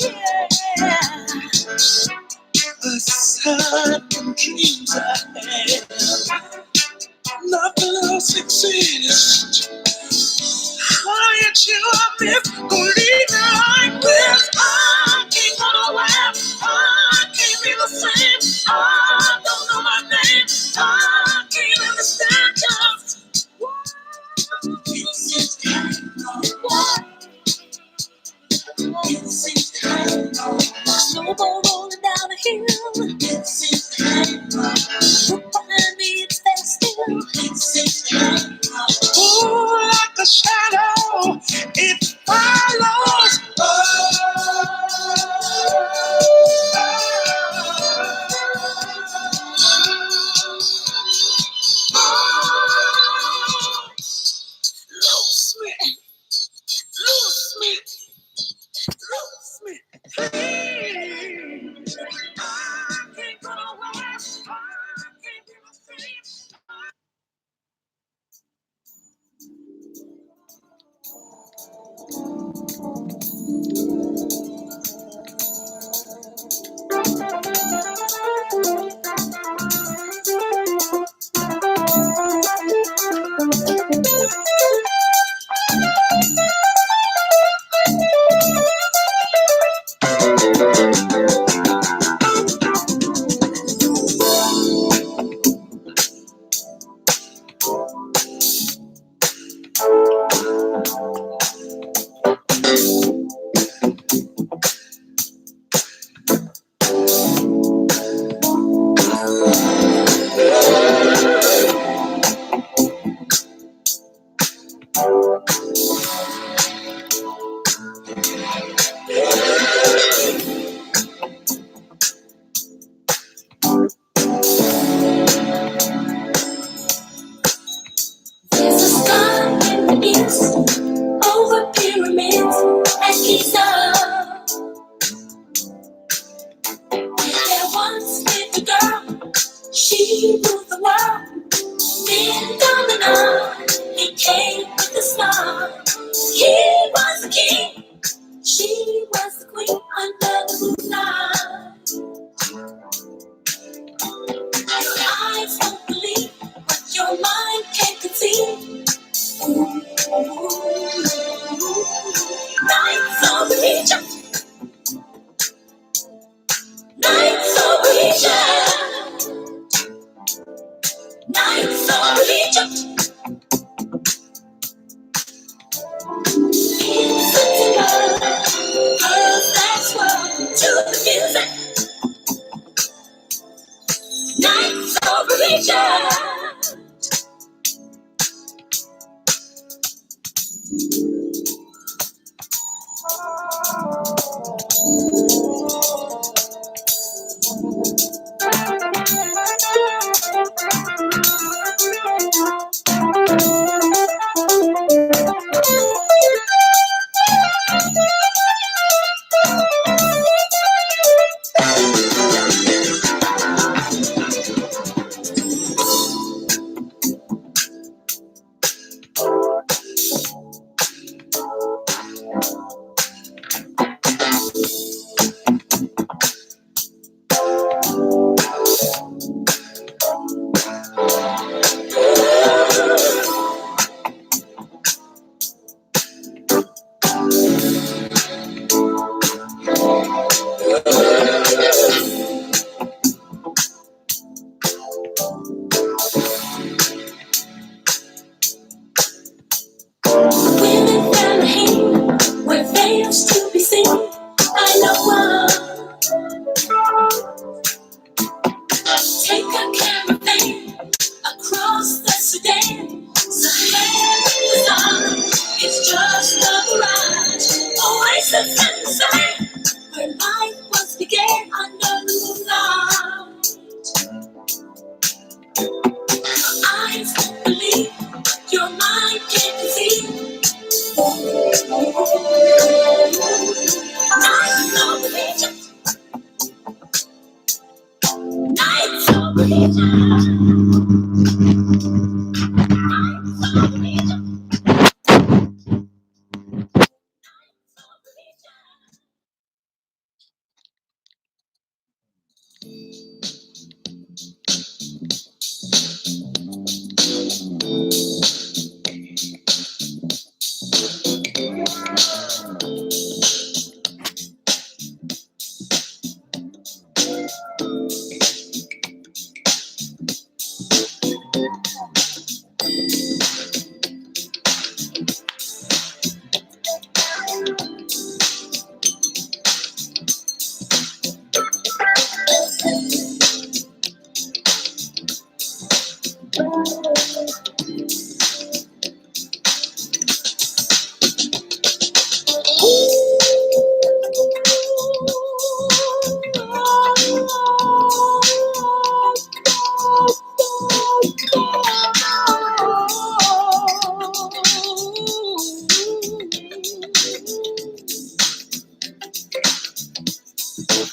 Aside from dreams I had, nothing else exists. Honey, you I miss, don't leave me like this. I can't go nowhere, I can't be the same. I don't know my name, I can't understand just why. It seems to hang on. It seems to hang on. Snowball rolling down a hill. It seems to hang on. Look behind me, it's there still. It seems to hang on. Ooh, like a shadow, it follows. Lose me, lose me, lose me. Hey, I can't go nowhere. I can't be the same. There's a star in the east, over pyramids and Giza. There once lived a girl, she ruled the world. Then Domino, he came with the star. He was the king, she was the queen under the moonlight. Your eyes won't believe what your mind can't conceive. Nights over Egypt, nights over Egypt, nights over Egypt. In September, girls that swirl to the music. Nights over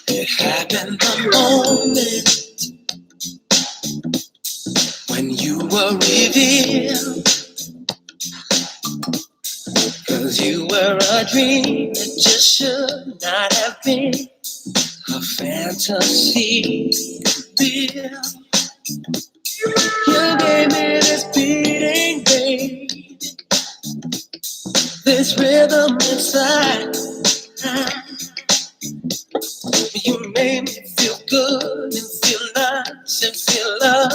It happened the moment when you were revealed, 'cause you were a dream that just should not have been a fantasy real. You gave me this beating, babe, this rhythm inside. You made me feel good and feel nice and feel love.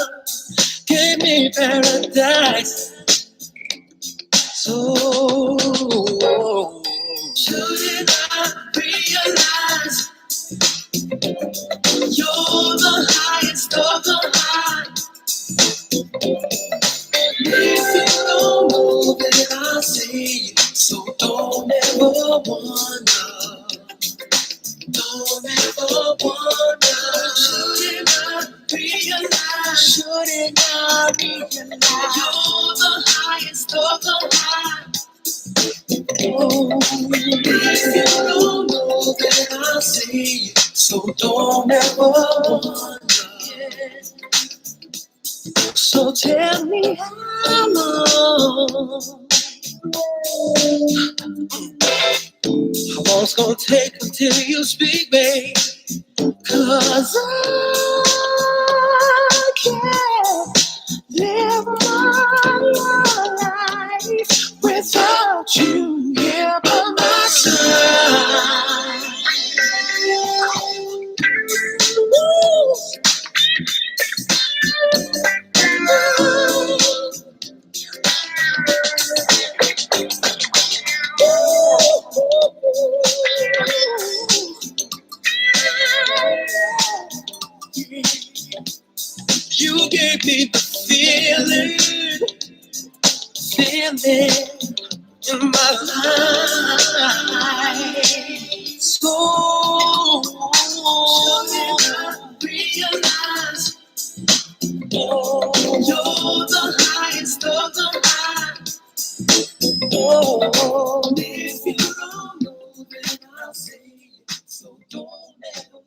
Gave me paradise. So shouldn't I realize you're the highest of the high? If you don't know, then I'll say it. So don't ever wonder. Don't ever wonder. Shouldn't I realize? Shouldn't I realize? You're the highest of the high. Oh, if you don't know, then I'll say it. So don't ever wonder. So tell me how long. How long's gonna take until you speak, babe? 'Cause I can't live my life without you here by my side. baby, the feeling in my life. So realize, oh, you're the highest of the high. Oh, if you don't know, then I'll say it. So don't ever.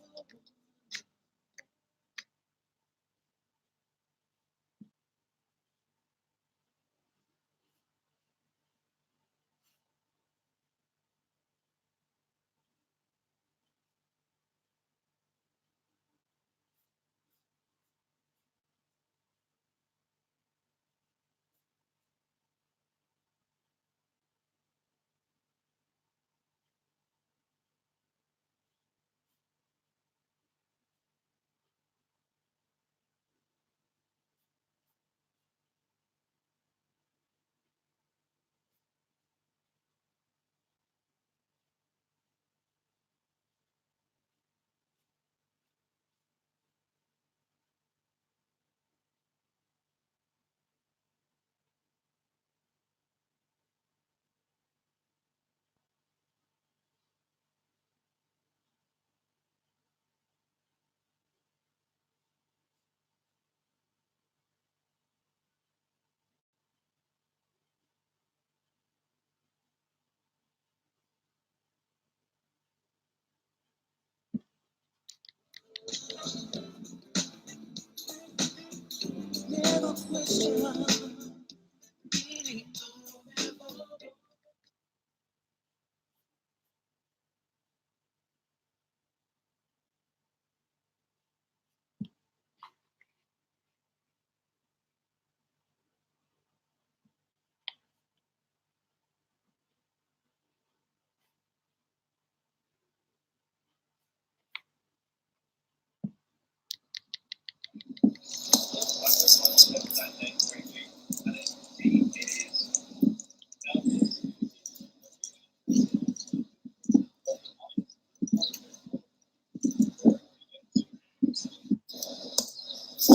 Never question.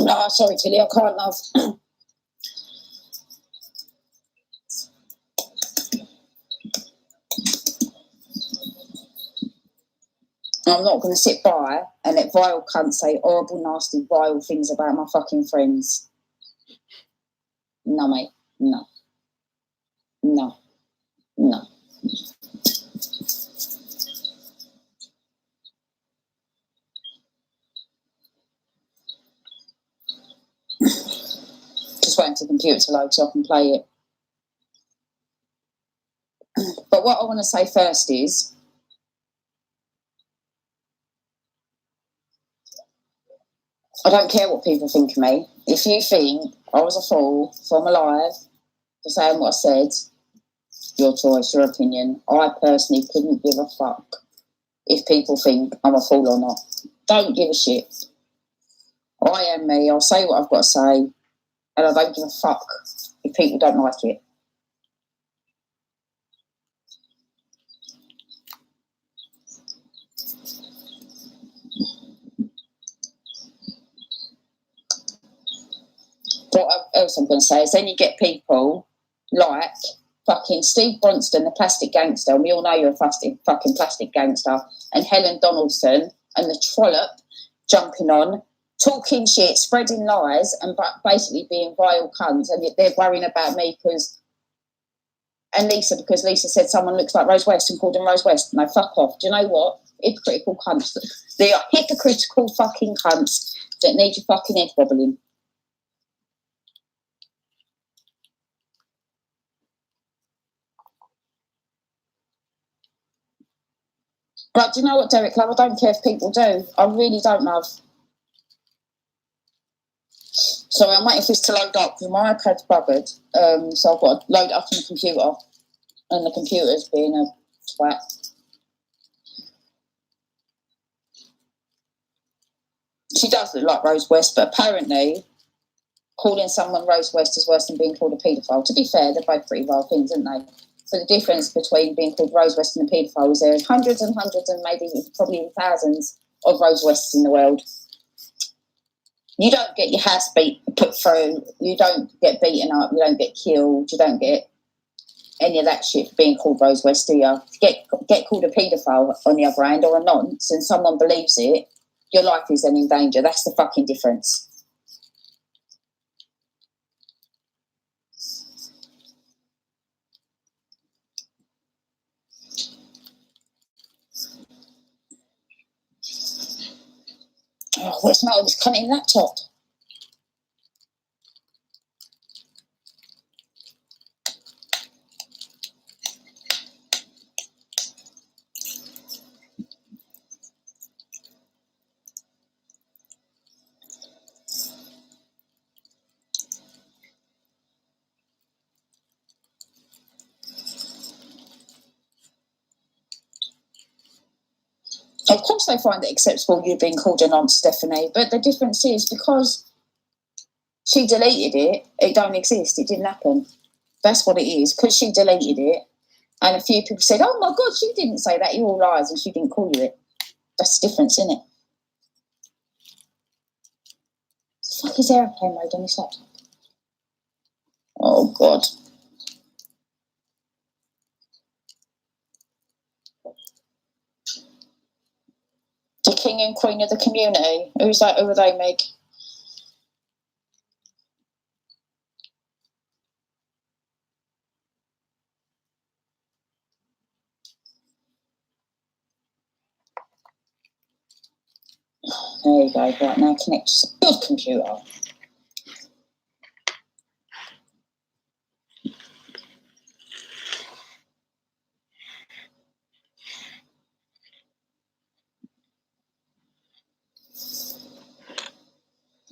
No, sorry, Tilly, I can't, love. I'm not going to sit by and let vile cunts say horrible, nasty, vile things about my fucking friends. No, mate. No. No. No. Just waiting for the computer to load so I can play it. But what I want to say first is, I don't care what people think of me. If you think I was a fool, if I'm alive, for saying what I said, your choice, your opinion. I personally couldn't give a fuck if people think I'm a fool or not. Don't give a shit. I am me. I'll say what I've got to say, and I don't give a fuck if people don't like it. What else I'm going to say is then you get people like fucking Steve Bronston, the plastic gangster, and we all know you're a fucking plastic gangster, and Helen Donaldson and the trollop jumping on, talking shit, spreading lies, and basically being vile cunts, and they're worrying about me because Lisa said someone looks like Rose West and called them Rose West. No, fuck off. Do you know what? Hypocritical cunts. They are hypocritical fucking cunts that need your fucking head wobbling. But do you know what, Derek, love? I don't care if people do. I really don't, love. So I'm waiting for this to load up because my iPad's buggered. So I've got to load it up on the computer. And the computer's being a twat. She does look like Rose West, but apparently calling someone Rose West is worse than being called a paedophile. To be fair, they're both pretty vile things, aren't they? So the difference between being called Rose West and a paedophile is there's hundreds and hundreds and maybe probably thousands of Rose Wests in the world. You don't get your house put through. You don't get beaten up. You don't get killed. You don't get any of that shit for being called Rose West, do you? Get called a paedophile on the other hand, or a nonce, and someone believes it, your life is then in danger. That's the fucking difference. Oh, what's the matter with this cunning laptop? Of course they find it acceptable you being called a nonce, Stephanie, but the difference is because she deleted it, it don't exist, it didn't happen. That's what it is, because she deleted it, and a few people said, oh my God, she didn't say that, you're all liars, and she didn't call you it. That's the difference, isn't it? What the fuck is airplane mode on this laptop? Oh God. The king and queen of the community. Who's that? Who are they, Meg? There you go. Right, now connect to a good computer.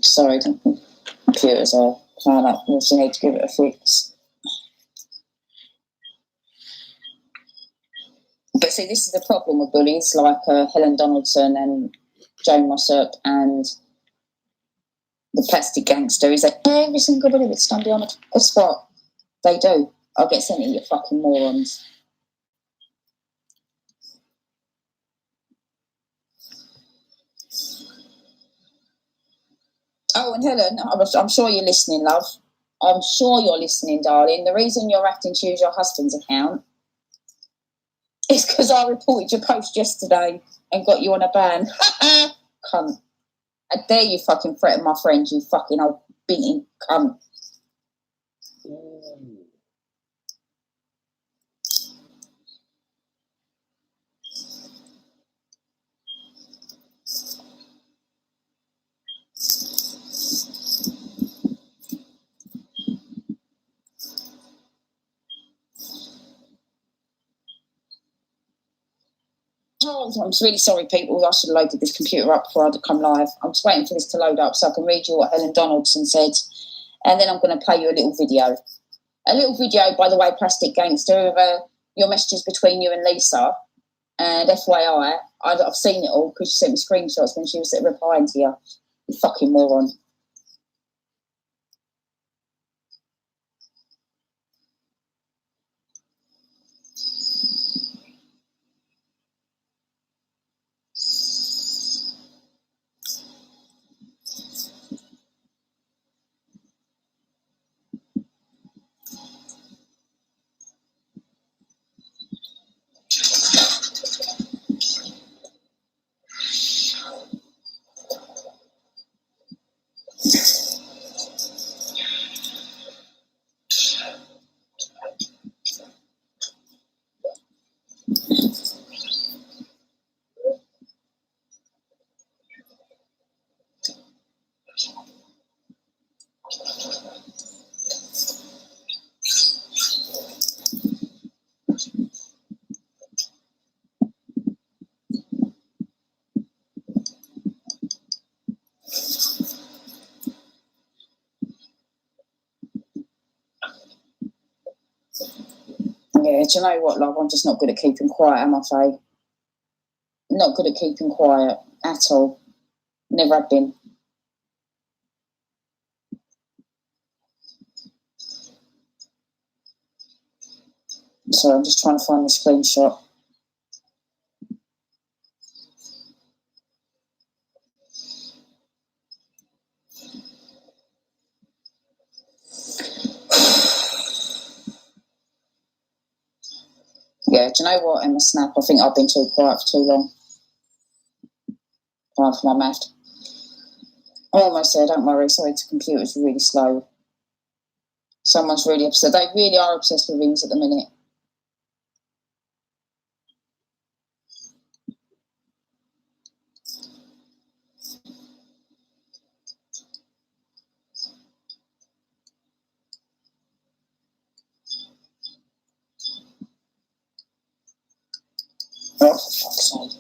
Sorry, the computers are playing up. We also need to give it a fix. But see, this is the problem with bullies like Helen Donaldson and Joan Mossop and the plastic gangster, is that every single bully would stand on a spot. They do. I'll get sent to you fucking morons. Oh, and Helen, I'm sure you're listening, love. I'm sure you're listening, darling. The reason you're having to use your husband's account is because I reported your post yesterday and got you on a ban. Cunt. How dare you fucking threaten my friend, you fucking old beating cunt. Oh, I'm really sorry, people. I should have loaded this computer up before I'd come live. I'm just waiting for this to load up so I can read you what Helen Donaldson said. And then I'm going to play you a little video. A little video, by the way, Plastic Gangster, of your messages between you and Lisa. And FYI, I've seen it all because she sent me screenshots when she was replying to you. You fucking moron. Yeah, do you know what, love? I'm just not good at keeping quiet, am I, Faye? Not good at keeping quiet at all. Never have been. So I'm just trying to find the screenshot. Yeah, do you know what, Emma Snap? I think I've been too quiet for too long. Time for my math. I'm almost there, don't worry. Sorry, the computer's really slow. Someone's really upset. They really are obsessed with rings at the minute. Oh, for fuck's sake.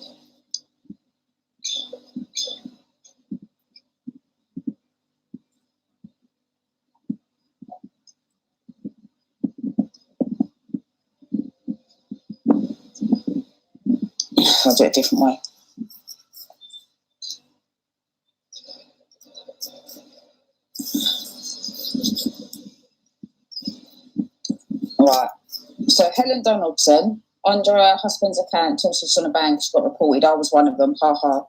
I'll do it a different way. Right. So Helen Donaldson, under her husband's account, until she's on a bank, she got reported. I was one of them. Ha ha.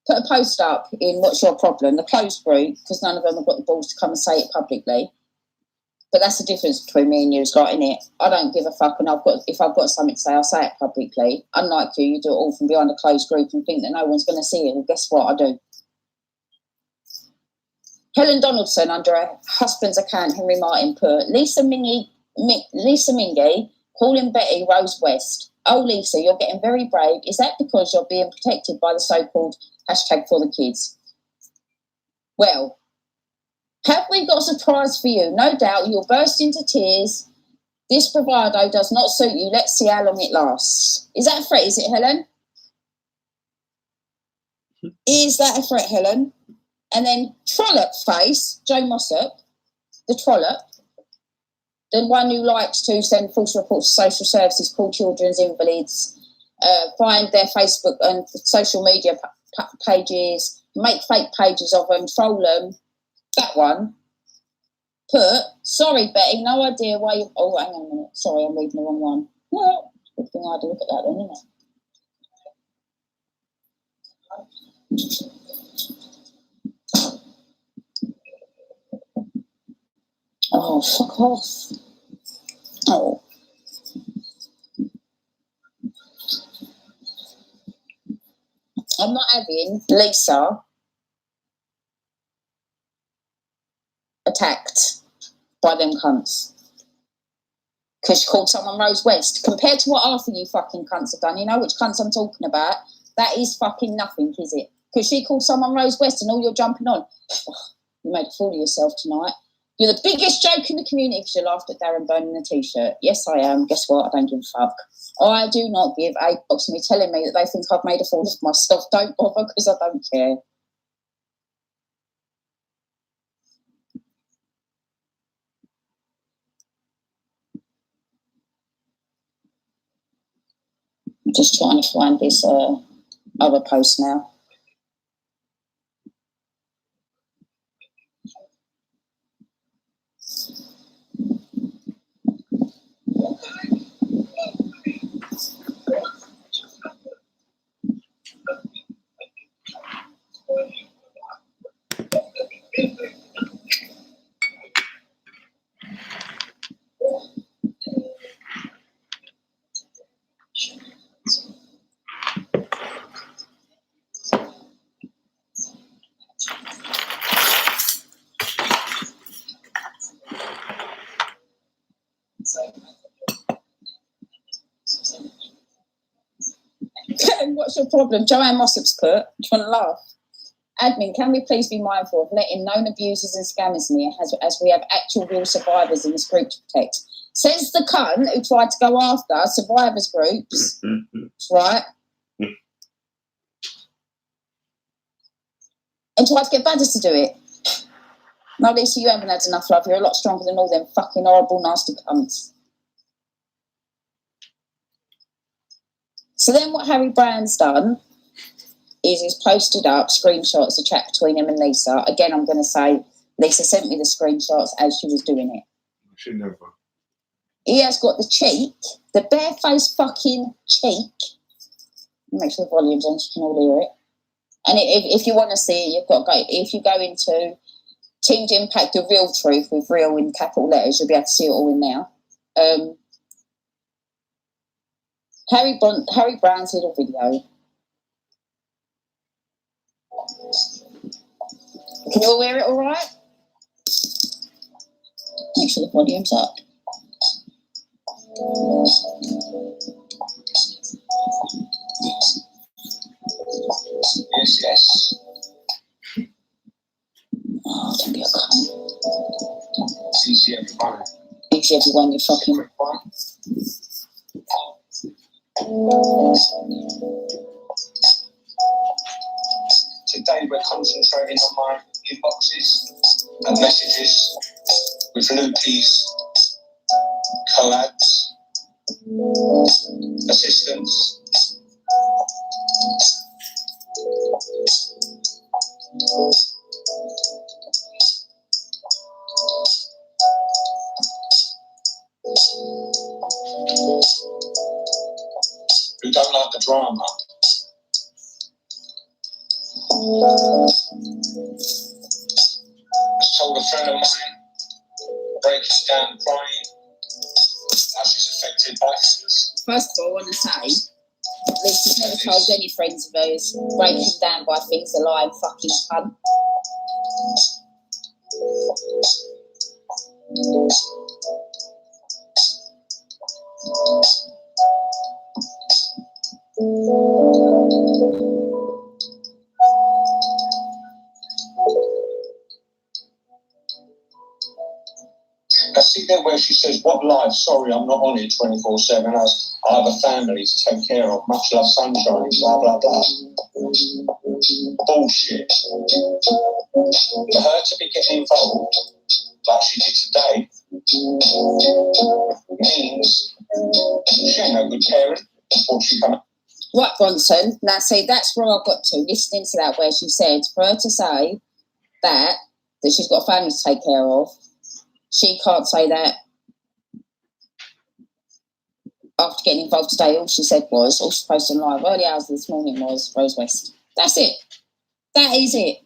Put a post up in What's Your Problem, the closed group, because none of them have got the balls to come and say it publicly. But that's the difference between me and you, got in it. I don't give a fuck, and if I've got something to say, I'll say it publicly. Unlike you do it all from behind a closed group and think that no one's going to see it. Well, guess what? I do. Helen Donaldson, under her husband's account, Henry Martin, put Lisa Mingy calling Betty Rose West. Oh, Lisa, you're getting very brave. Is that because you're being protected by the so-called hashtag for the kids? Well, have we got a surprise for you? No doubt you'll burst into tears. This bravado does not suit you. Let's see how long it lasts. Is that a threat, is it, Helen? Is that a threat, Helen? And then Trollop face, Joe Mossop, the Trollop, the one who likes to send false reports to social services, call children's invalids, find their Facebook and social media pages, make fake pages of them, troll them. That one. Put, sorry, Betty, no idea why you... Oh, hang on a minute. Sorry, I'm reading the wrong one. Well, good thing I had a look at that then, isn't it? Oh, fuck off. Oh. I'm not having Lisa attacked by them cunts. Because she called someone Rose West. Compared to what half of you fucking cunts have done, you know which cunts I'm talking about? That is fucking nothing, is it? Because she called someone Rose West and all you're jumping on. You made a fool of yourself tonight. You're the biggest joke in the community because you laughed at Darren burning a t-shirt. Yes, I am. Guess what? I don't give a fuck. I do not give a box of me telling me that they think I've made a fool of myself. Don't bother because I don't care. I'm just trying to find this other post now. What's your problem? Joanne Mossop's put, do you want to laugh? Admin, can we please be mindful of letting known abusers and scammers near as we have actual real survivors in this group to protect? Says the cunt who tried to go after survivors groups, right? And tried to get Vendettas to do it. No, Lisa, you haven't had enough love. You're a lot stronger than all them fucking horrible, nasty cunts. So then what Harry Brown's done is he's posted up screenshots of chat between him and Lisa. Again, I'm going to say Lisa sent me the screenshots as she was doing it. She never. He has got the cheek, the barefaced fucking cheek. Make sure the volume's on so you can all hear it. And if you want to see it, you've got to go. If you go into Teamed Impact, the real truth with real in capital letters, you'll be able to see it all in there. Harry Brown's little video. Can you all hear it all right? Make sure the volume's up. Yes, yes. Oh, don't be a cunt. It's easy, everybody. Easy, everyone, you fucking... Quick one. Today we're concentrating on my inboxes and messages with Loopy's co-ads, assistants. Who don't like the drama. I told a friend of mine, breaking down crying, how she's affected by this. First of all, I want to say, Lisa's never told any friends of hers breaking down by things a lying fucking cunt. I see there where she says, what life? Sorry, I'm not on it 24/7. I have a family to take care of. Much love, sunshine, blah, blah, blah. Bullshit. For her to be getting involved, like she did today, means she ain't no good parent before she comes. Right, Bronson. Now, see, that's where I got to, listening to that, where she said, for her to say that she's got a family to take care of, she can't say that. After getting involved today, all she said was, all she posted on live early hours this morning was Rose West. That's it. That is it.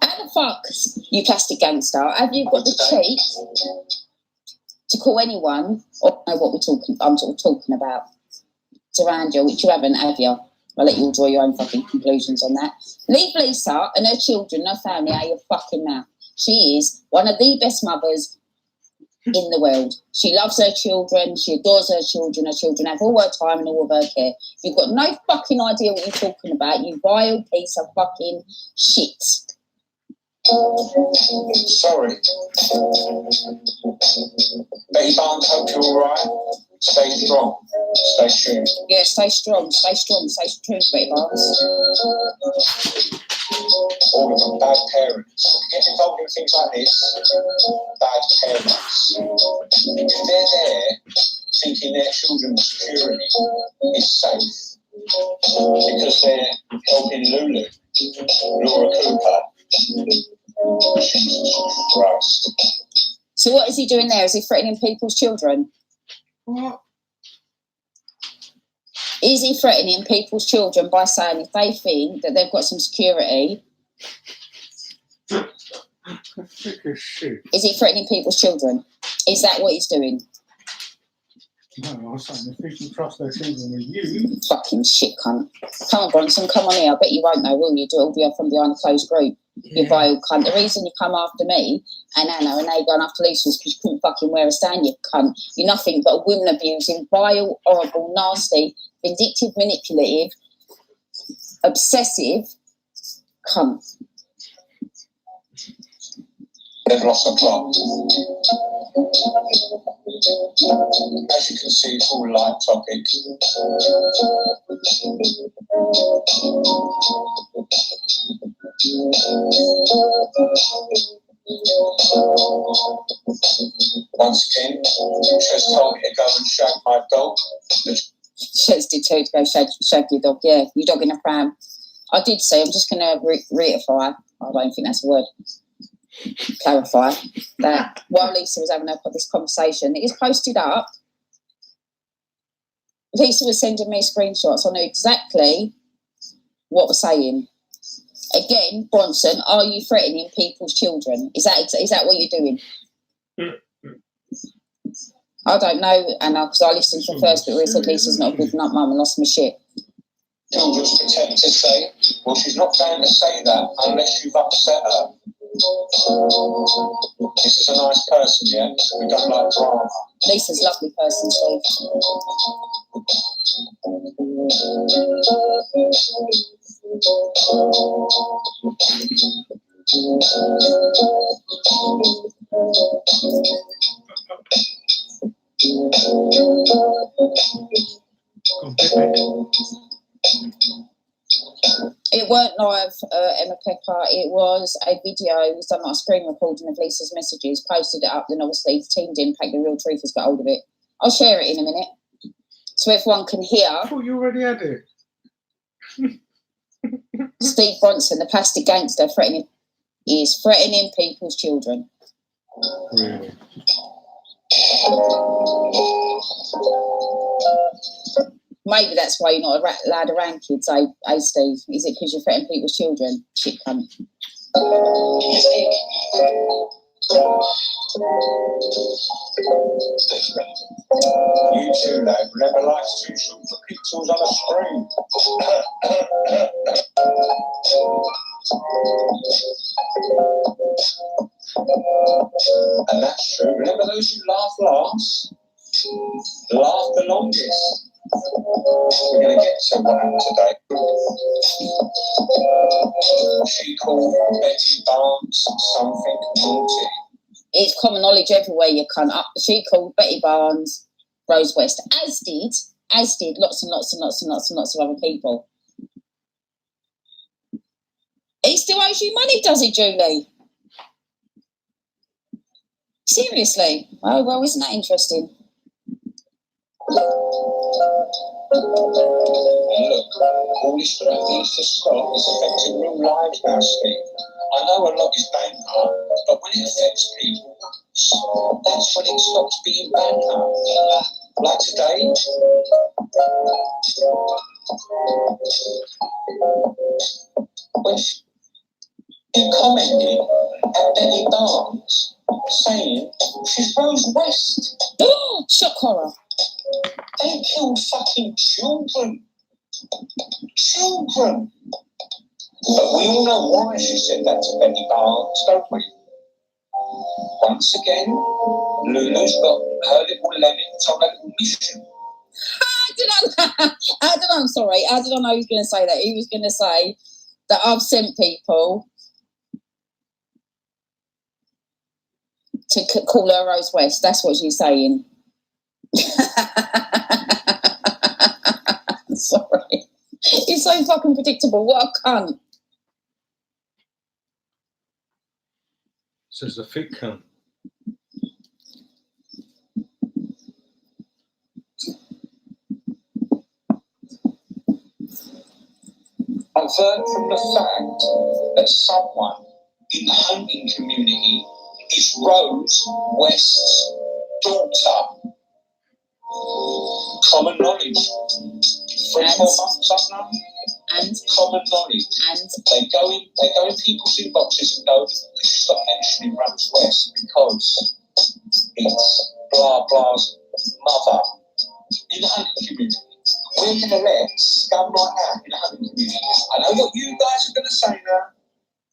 How the fuck, you plastic gangster, have you got the cheek to call anyone or know what I'm talking about? It's around you, which you haven't, have you? I'll let you all draw your own fucking conclusions on that. Leave Lisa and her children, her family, out of your fucking mouth. She is one of the best mothers in the world. She loves her children. She adores her children. Her children have all her time and all of her care. You've got no fucking idea what you're talking about, you vile piece of fucking shit. Sorry. Betty Barnes, hope you're alright. Stay strong. Stay tuned. Yeah, stay strong. Stay strong. Stay tuned, Betty Barnes. All of them bad parents. Get involved in things like this. Bad parents. If they're there thinking their children's security is safe because they're helping Lulu, Laura Cooper. Jesus Christ. So what is he doing there? Is he threatening people's children? What? Is he threatening people's children by saying if they think that they've got some security? Is he threatening people's children? Is that what he's doing? No, I was saying, if people trust their children with you... Fucking shit cunt. Come on, Bronson, come on here. I bet you won't know, will you? Do it all be from behind a closed group. Yeah. You vile cunt. The reason you come after me and Anna and they gone after Lisa is because you couldn't fucking wear a stand, you cunt. You're nothing but a women abusing, vile, horrible, nasty, vindictive, manipulative, obsessive cunt. They've lost a plot. As you can see, it's all light topic. Once again, Chess told me to go and shag my dog. Chess did too, to go shag your dog. Yeah, your dog in a pram. I did say, I'm just going to reiterate, I don't think that's a word, clarify that while Lisa was having this conversation, it is posted up. Lisa was sending me screenshots. I knew exactly what we're saying. Again, Bronson, are you threatening people's children? Is that what you're doing? I don't know, Anna, because I listened to the first bit where it said Lisa's not a good nut mum and lost my shit. Children's protector say, well, she's not going to say that unless you've upset her. This is a nice person, yeah? We don't like drama. Lisa's a lovely person, Steve. It weren't live, Emma Pepper. It was a video. It was done like a screen recording of Lisa's messages, posted it up, then obviously the team didn't pack the real truth has got hold of it. I'll share it in a minute so everyone can hear. I thought you already had it. Steve Bronson, the plastic gangster, threatening people's children. Really? Maybe that's why you're not allowed around kids, eh, Steve? Is it because you're threatening people's children? Shit cunt. You two, lad, remember life's too short for pixels on a screen. And that's true. Remember those who laugh last? Laugh the longest. We're going to get to one today. She called Betty Barnes something naughty. It's common knowledge everywhere, you cunt. She called Betty Barnes Rose West, as did lots and lots of other people. He still owes you money, does he, Julie? Seriously? Oh, well, isn't that interesting? And look, all this stuff needs to stop. It's affecting real lives now, Steve. I know a lot is banter, but when it affects people, that's when it stops being banter. Like today. When you commented at Betty Barnes saying she's Rose West. Oh, shock horror. They killed fucking children. Children. But we all know why she said that to Betty Barnes, don't we? Once again, Lulu's got her little lemmings on a little mission. How did I know he was going to say that? He was going to say that I've sent people to call her Rose West. That's what she's saying. Sorry. He's so fucking predictable. What a cunt. Says a thick cunt. I've learned from the fact that someone in the hunting community is Rose West's daughter. Common knowledge. 3-4 months up now. And common knowledge. And they go in people's inboxes and go, stop mentioning Rose West because it's blah blah's mother. In the hunting community. We're going to let scum like that in the hunting community. I know what you guys are going to say now.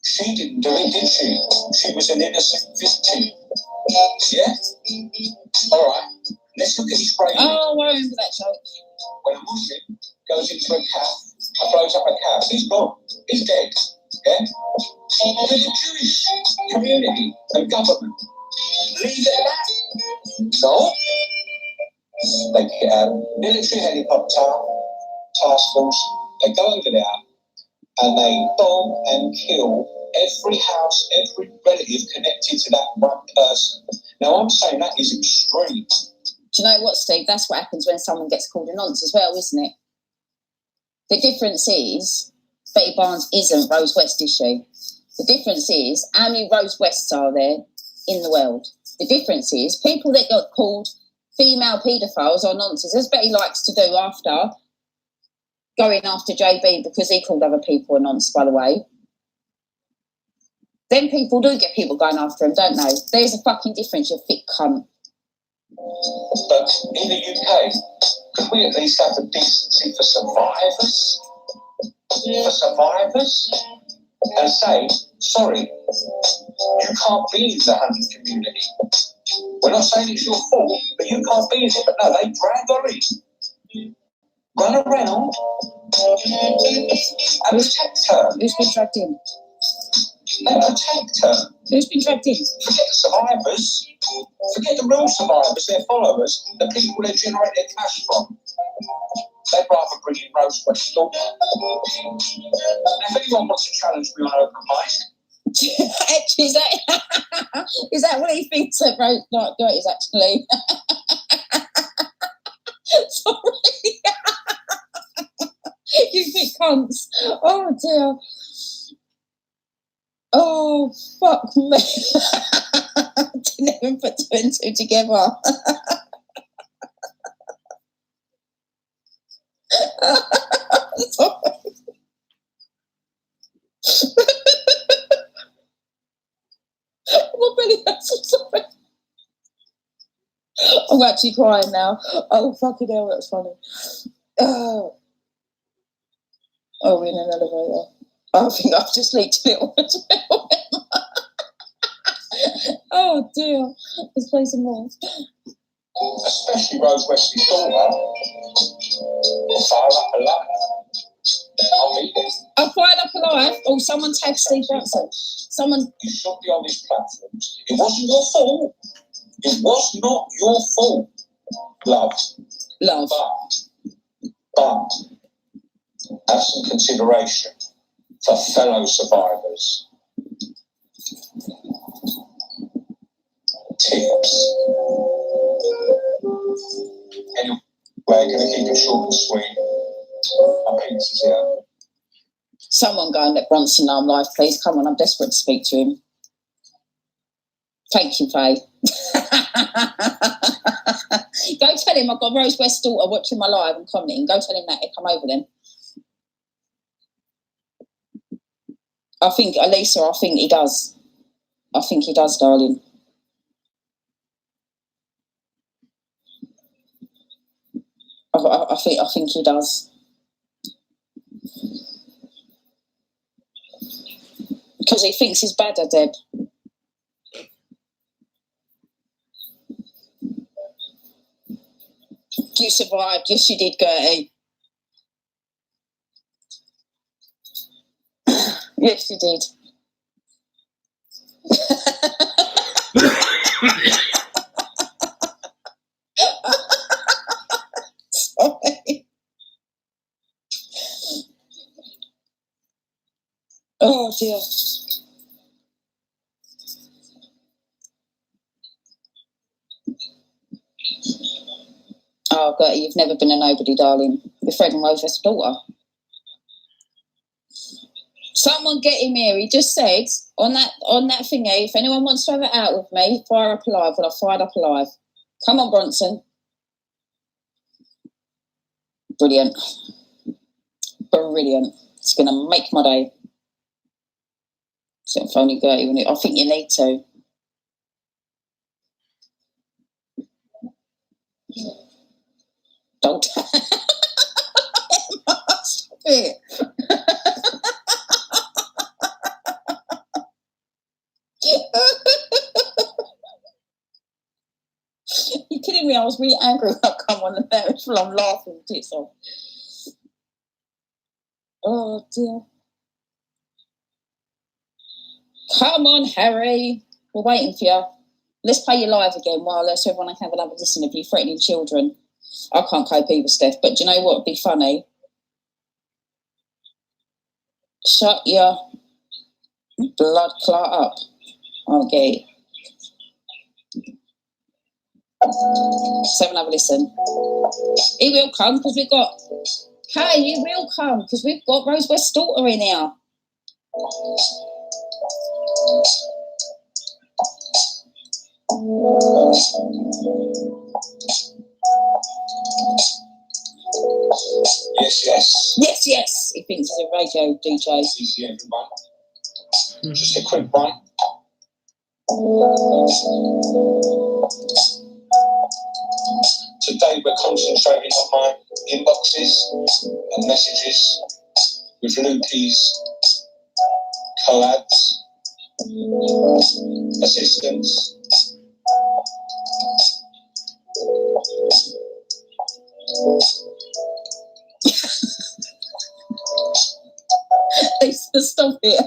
She didn't do it, did she? She was an innocent victim. Yeah? All right. Let's look at his brain. Oh, I remember that joke. When a Muslim goes into a calf and blows up a calf, he's gone. He's dead. Yeah? To the Jewish community and government, leave it at that. No? They get a military helicopter, task force, they go over there and they bomb and kill every house, every relative connected to that one person. Now, I'm saying that is extreme. Do you know what, Steve? That's what happens when someone gets called a nonce as well, isn't it? The difference is Betty Barnes isn't Rose West, is she? The difference is how many Rose Wests are there in the world? The difference is people that got called female paedophiles or nonces, as Betty likes to do after going after JB because he called other people a nonce, by the way. Then people do get people going after him, don't they? There's a fucking difference, you thick cunt. But in the UK, could we at least have the decency for survivors? For survivors? And say, sorry, you can't be in the hunting community. We're not saying it's your fault, but you can't be in it. But no, they drag her in, run around, and protect her. Who's been dragged in? They protect her. Who's been dragged in? Forget the survivors. Forget the real survivors, their followers, the people they generate their cash from. They'd rather bring in Rose West Law. If anyone wants to challenge me on open mic, Actually, is that what he thinks that Rose Knight is actually? Sorry. You think cunts. Oh dear. Oh, fuck me. Didn't even put two and two together. Sorry. My belly hurts, I'm sorry. I'm actually crying now. Oh, fucking hell, that's funny. Oh, we're in an elevator. I think I've just leaked a little bit. Oh dear, let's play some more. especially Rose Wesley's daughter, fire up alive. I'll be there. I fired up alive. Oh, someone tagged Steve Bronson. Someone. You should be on these platforms. It wasn't your fault. It was not your fault, love. Love. But have some consideration for fellow survivors. Tips. Anyway, we're going to keep it short and sweet. My penis is here. Someone go and let Bronson know I'm live, please. Come on, I'm desperate to speak to him. Thank you, Faye. Go tell him I've got Rose West's daughter watching my live and commenting. Go tell him that. He'll come over then. I think, Elisa, I think he does. I think he does, darling. I think he does. Because he thinks he's bad at Deb. You survived. Yes, you did, Gertie. Yes, you did. Sorry. Oh, dear. Oh, Gertie, you've never been a nobody, darling. You're Fred and Rose's daughter. Someone get him here. He just said on that thingy, if anyone wants to have it out with me, fire up alive. Well, I fired up alive. Come on, Bronson. Brilliant. Brilliant. It's going to make my day. So if only Gertie, I think you need to. Don't. Stop it. You're kidding me. I was really angry when I come on the marriage full. I'm laughing tits off. Oh dear. Come on, Harry. We're waiting for you. Let's play you live again while so everyone can have another listen of you threatening children. I can't cope either, Steph, but do you know what would be funny? Shut your blood clot up. Okay. Let's have another listen. He will come because we've got... Hey, he will come because we've got Rose West's daughter in here. Yes, yes. Yes, yes. He thinks he's a radio DJ. Easy, everyone. Just a quick one. Today we're concentrating on my inboxes and messages with Loopy's collabs, assistants. Stop it.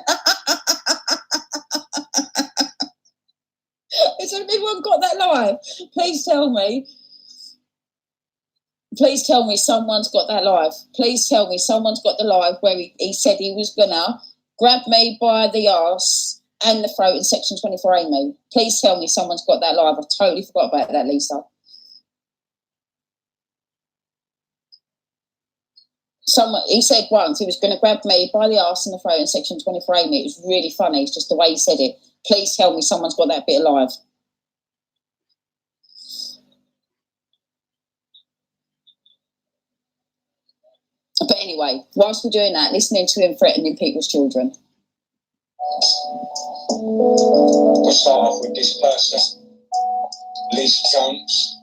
Has anyone got that live? Please tell me. Please tell me someone's got that live. Please tell me someone's got the live where he said he was gonna grab me by the arse and the throat in section 24 Amy. Please tell me someone's got that live. I totally forgot about that, Lisa. Someone, he said once he was going to grab me by the arse and the throat in section 24 Amy. It was really funny. It's just the way he said it. Please tell me someone's got that bit live. But anyway, whilst we're doing that, listening to him threatening people's children. We'll start off with this person, Lisa Jones,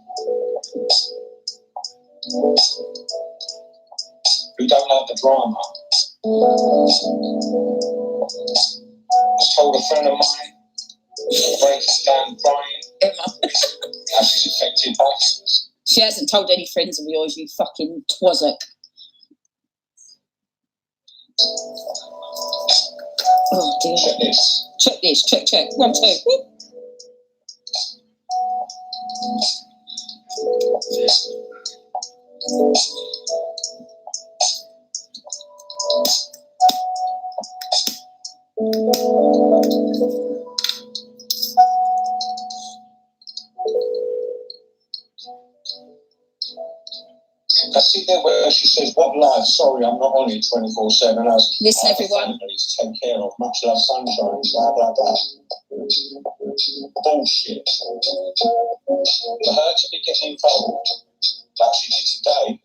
who don't like the drama. Has told a friend of mine, breaking down crying, Emma. how she's affected by things. She hasn't told any friends of yours, you fucking twazzock. Oh dear. Check this. Check this. Check. 1, 2. Whoop. I see there where she says, "What life? Sorry, I'm not on it 24/7." Listen, everyone. To take care of. Much love, sunshine. Blah blah blah. Bullshit. For her to be getting involved like she did today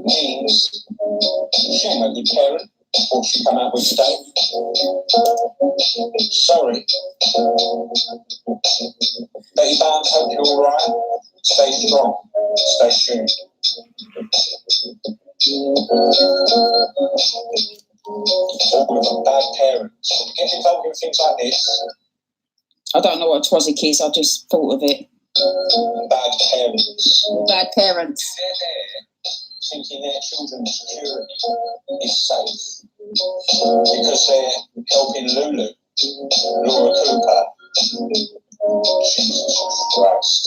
means she ain't a good parent. What she come out with today. Sorry. Betty Barnes, hope you're all right. Stay strong. Stay tuned. All of them bad parents. When you get involved in things like this. I don't know what a twazzock is, I just thought of it. Bad parents. Bad parents. They're there thinking their children's security is safe because they're helping Lulu, Laura Cooper. Jesus Christ.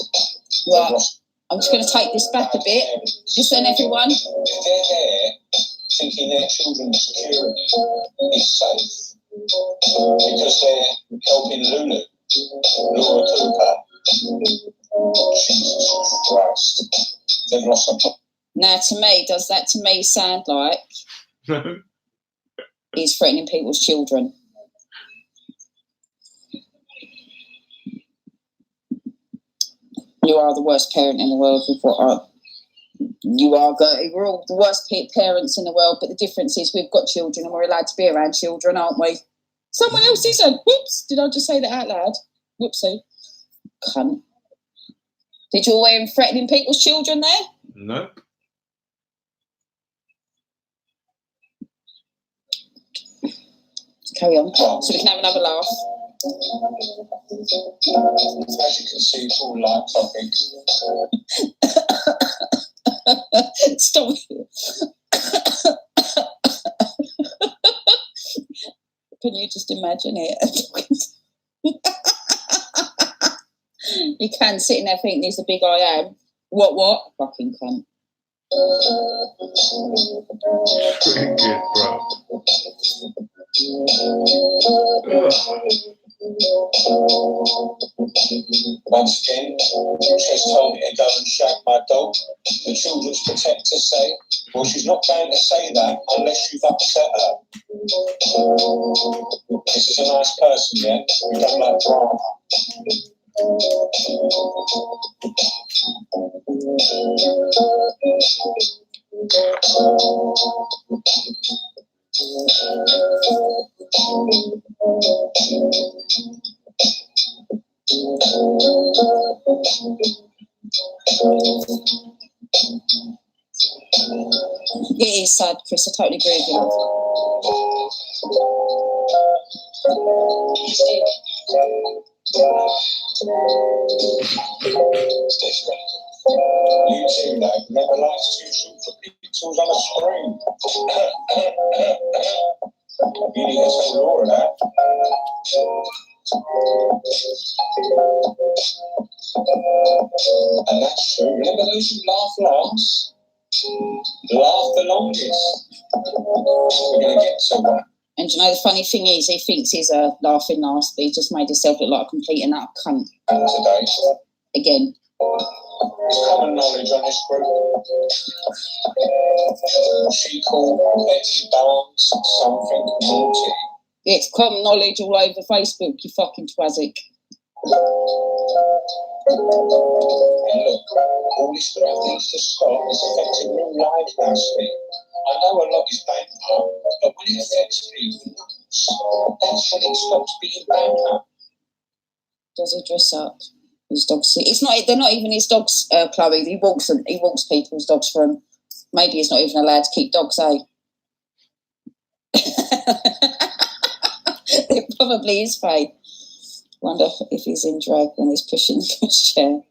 Right. I'm just going to take this back a bit. Listen, everyone. If they're there thinking their children's security is safe because they're helping Lulu, Laura Cooper. Jesus Christ. They've lost a... Now, to me, does that to me sound like he's threatening people's children? You are the worst parent in the world with what you are. We're all the worst parents in the world, but the difference is we've got children and we're allowed to be around children, aren't we? Someone else isn't. Whoops, did I just say that out loud? Whoopsie. Cunt. Did you all hear him threatening people's children there? No. Carry on, so we can have another laugh. As you can see, it's all light topics. Stop. Can you just imagine it? You can sitting there thinking he's the big I am. What? Fucking cunt. Pretty good, bro. Once again, she's told me to go and shag my dog. The children's protector say, well, she's not going to say that unless you've upset her. This is a nice person, yeah? We don't like drama. It is sad, Chris. I totally agree with you. YouTube, though, never likes too short for pixels on a screen. You need to tell Laura that. And that's true. Remember those who laugh last? Laugh the longest. We're going to get to that. And you know, the funny thing is, he thinks he's a laughing last, but he just made himself look like a complete and utter cunt. Today. Again. It's common knowledge on this group. She called Betty Barnes something naughty. It's common knowledge all over Facebook, you fucking twazzic. And look, all this stuff needs to stop. It's affecting real lives now, Steve. I know a lot is banter, but when it affects people, that's when it stops being banter. Does he dress up? His dogs. It's not. They're not even his dogs, Chloe. He walks them. He walks people's dogs for him. Maybe he's not even allowed to keep dogs, eh? It probably is fake. Wonder if he's in drag when he's pushing his chair.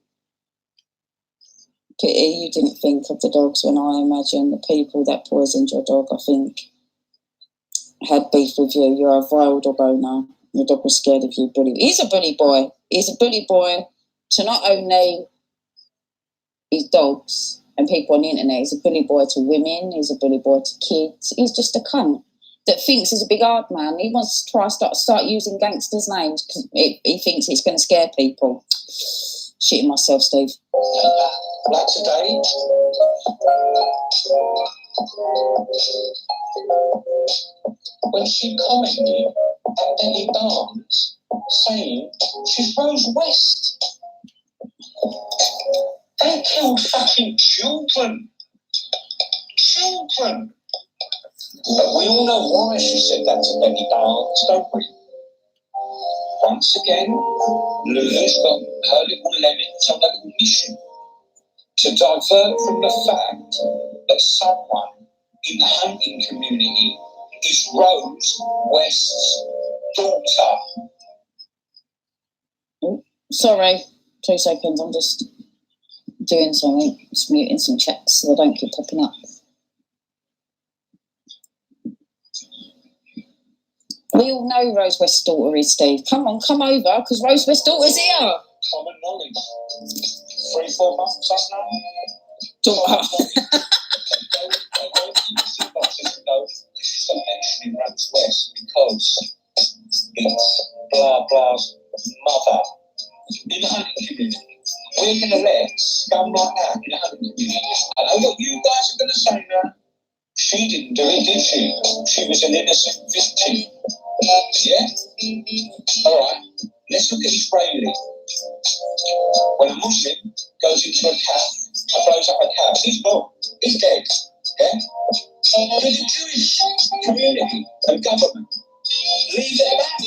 Kitty, you didn't think of the dogs when I imagine the people that poisoned your dog, I think, had beef with you. You're a vile dog owner. Your dog was scared of you, bully. He's a bully boy. He's a bully boy to not only his dogs and people on the internet. He's a bully boy to women. He's a bully boy to kids. He's just a cunt that thinks he's a big hard man. He wants to try start using gangsters' names because he thinks it's going to scare people. Shitting myself, Steve. Like today. When she commented at Betty Barnes saying she's Rose West. They killed fucking children. Children. But we all know why she said that to Betty Barnes, don't we? Once again, Lulu's got her little lemons on a little mission to divert from the fact that someone in the hunting community is Rose West's daughter. Oh, sorry, 2 seconds. I'm just doing something. Just muting some chats so they don't keep popping up. We all know Rose West's daughter is, Steve. Come on, come over, because Rose West's daughter's here. Common knowledge. 3-4 months up now. Daughter. Stop mentioning Rose West because it's blah blah's mother in the hunting community. We're going to let scum like that in the hunting community. I know what you guys are going to say now. She didn't do it, did she? She was an innocent victim. Yeah? Alright, let's look at Israeli. When a Muslim goes into a caf and blows up a caf, he's gone. He's dead. Yeah? But the Jewish community and government leave it at that.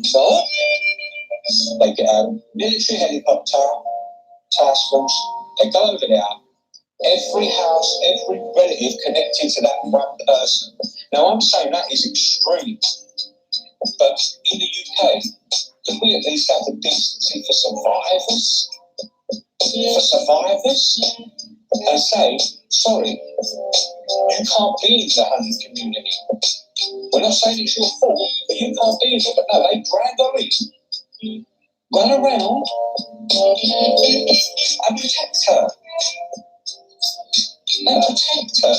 So, they get a military helicopter, task force, they go over there. Every house, every relative connected to that one person. Now, I'm saying that is extreme. But in the UK, could we at least have the decency for survivors? For survivors? And say, sorry, you can't be in the hunting community. We're not saying it's your fault, but you can't be in it. But no, they drag her in, run around, and protect her. And protect her.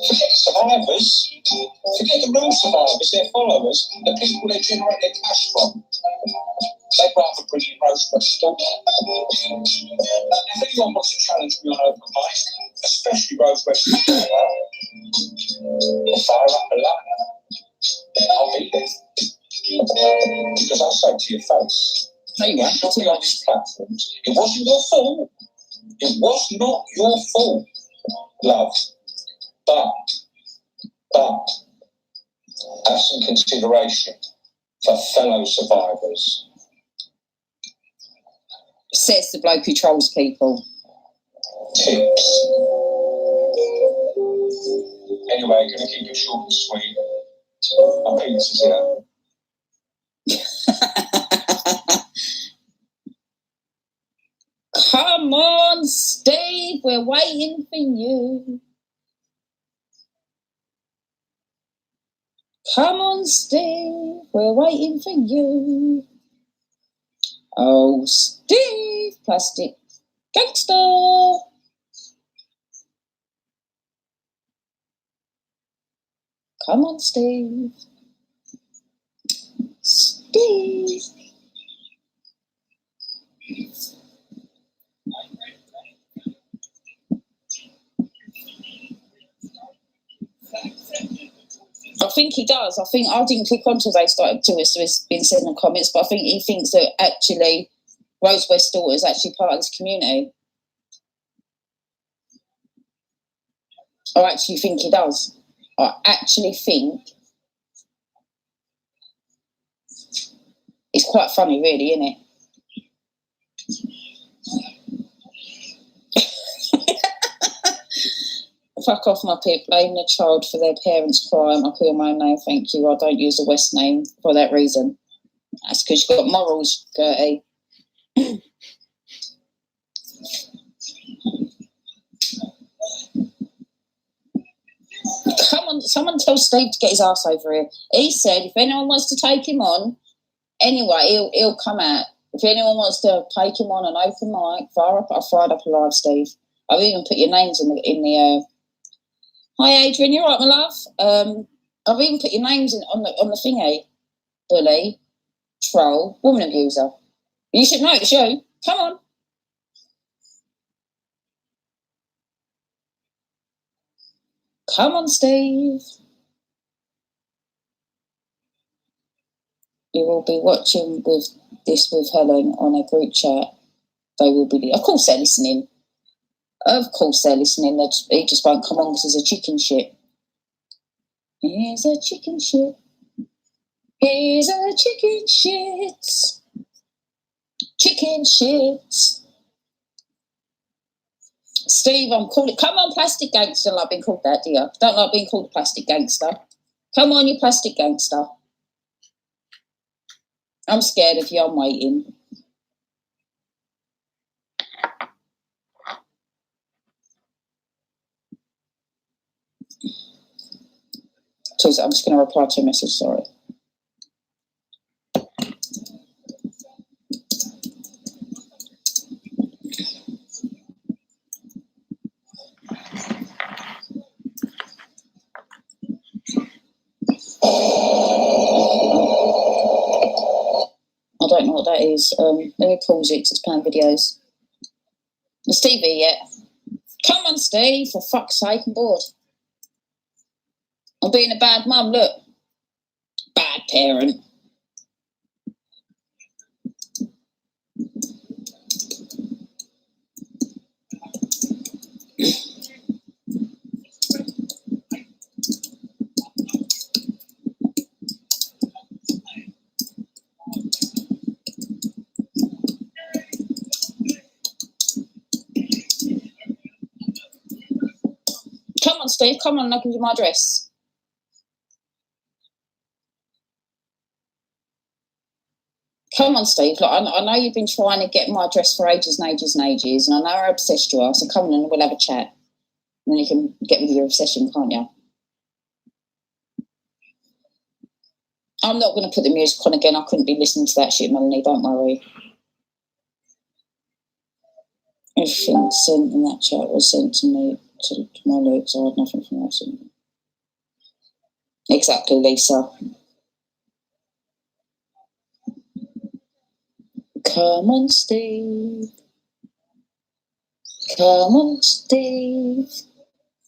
Forget survivors. Forget the real survivors, their followers, the people they generate their cash from. They'd rather bring in Rose West's daughter. If anyone wants to challenge me on open mic, especially Rose West's daughter, fire up a line. I'll be there. Because I'll say to your face, Anyway, you'll be on these platforms. It wasn't your fault. It was not your fault, love. But have some consideration for fellow survivors. Says the bloke who trolls people. Tips. Anyway, going to keep it short and sweet. My pizza's here. Come on, Steve, we're waiting for you. Come on, Steve, we're waiting for you. Oh, Steve, plastic gangster. Come on, Steve. Steve. I think he does. I didn't click on till they started to us been sending comments, but I think he thinks that actually Rose West's daughter is actually part of this community. I actually think he does. I actually think it's quite funny, really, isn't it? Fuck off, my pip. Blame the child for their parents' crime. I clear my own name, thank you. I don't use the West name for that reason. That's because you've got morals, Gertie. Come on, someone tell Steve to get his ass over here. He said if anyone wants to take him on, anyway, he'll come out. If anyone wants to take him on an open mic, I fired up a live, Steve. I've even put your names in the Hi, Adrian. You all right, my love? I've even put your names in on the thingy. Bully, troll, woman abuser. You should know it's you. Come on. Come on, Steve. You will be watching with Helen on a group chat. They will be. Of course, they're listening. Of course they're listening. He just won't come on because he's a chicken shit. He's a chicken shit. He's a chicken shit. Chicken shit. Steve, I'm calling. Come on, plastic gangster. Don't like being called that, do you? Don't like being called a plastic gangster. Come on, you plastic gangster. I'm scared of you. I'm waiting. I'm just going to reply to a message, sorry. I don't know what that is. Let me pause it because it's playing videos. Is TV yet? Come on, Steve, for fuck's sake, I'm bored. I'm being a bad mum, look. Bad parent. Come on, Steve, come on, I'll give you my address. Come on, Steve. Look, I know you've been trying to get my address for ages and ages and ages, and I know how obsessed you are, so come on and we'll have a chat. And then you can get with your obsession, can't you? I'm not going to put the music on again. I couldn't be listening to that shit, Melanie, don't worry. Everything sent in that chat was sent to me, to my Luke, so I had nothing from that. Exactly, Lisa. Come on, Steve. Come on, Steve.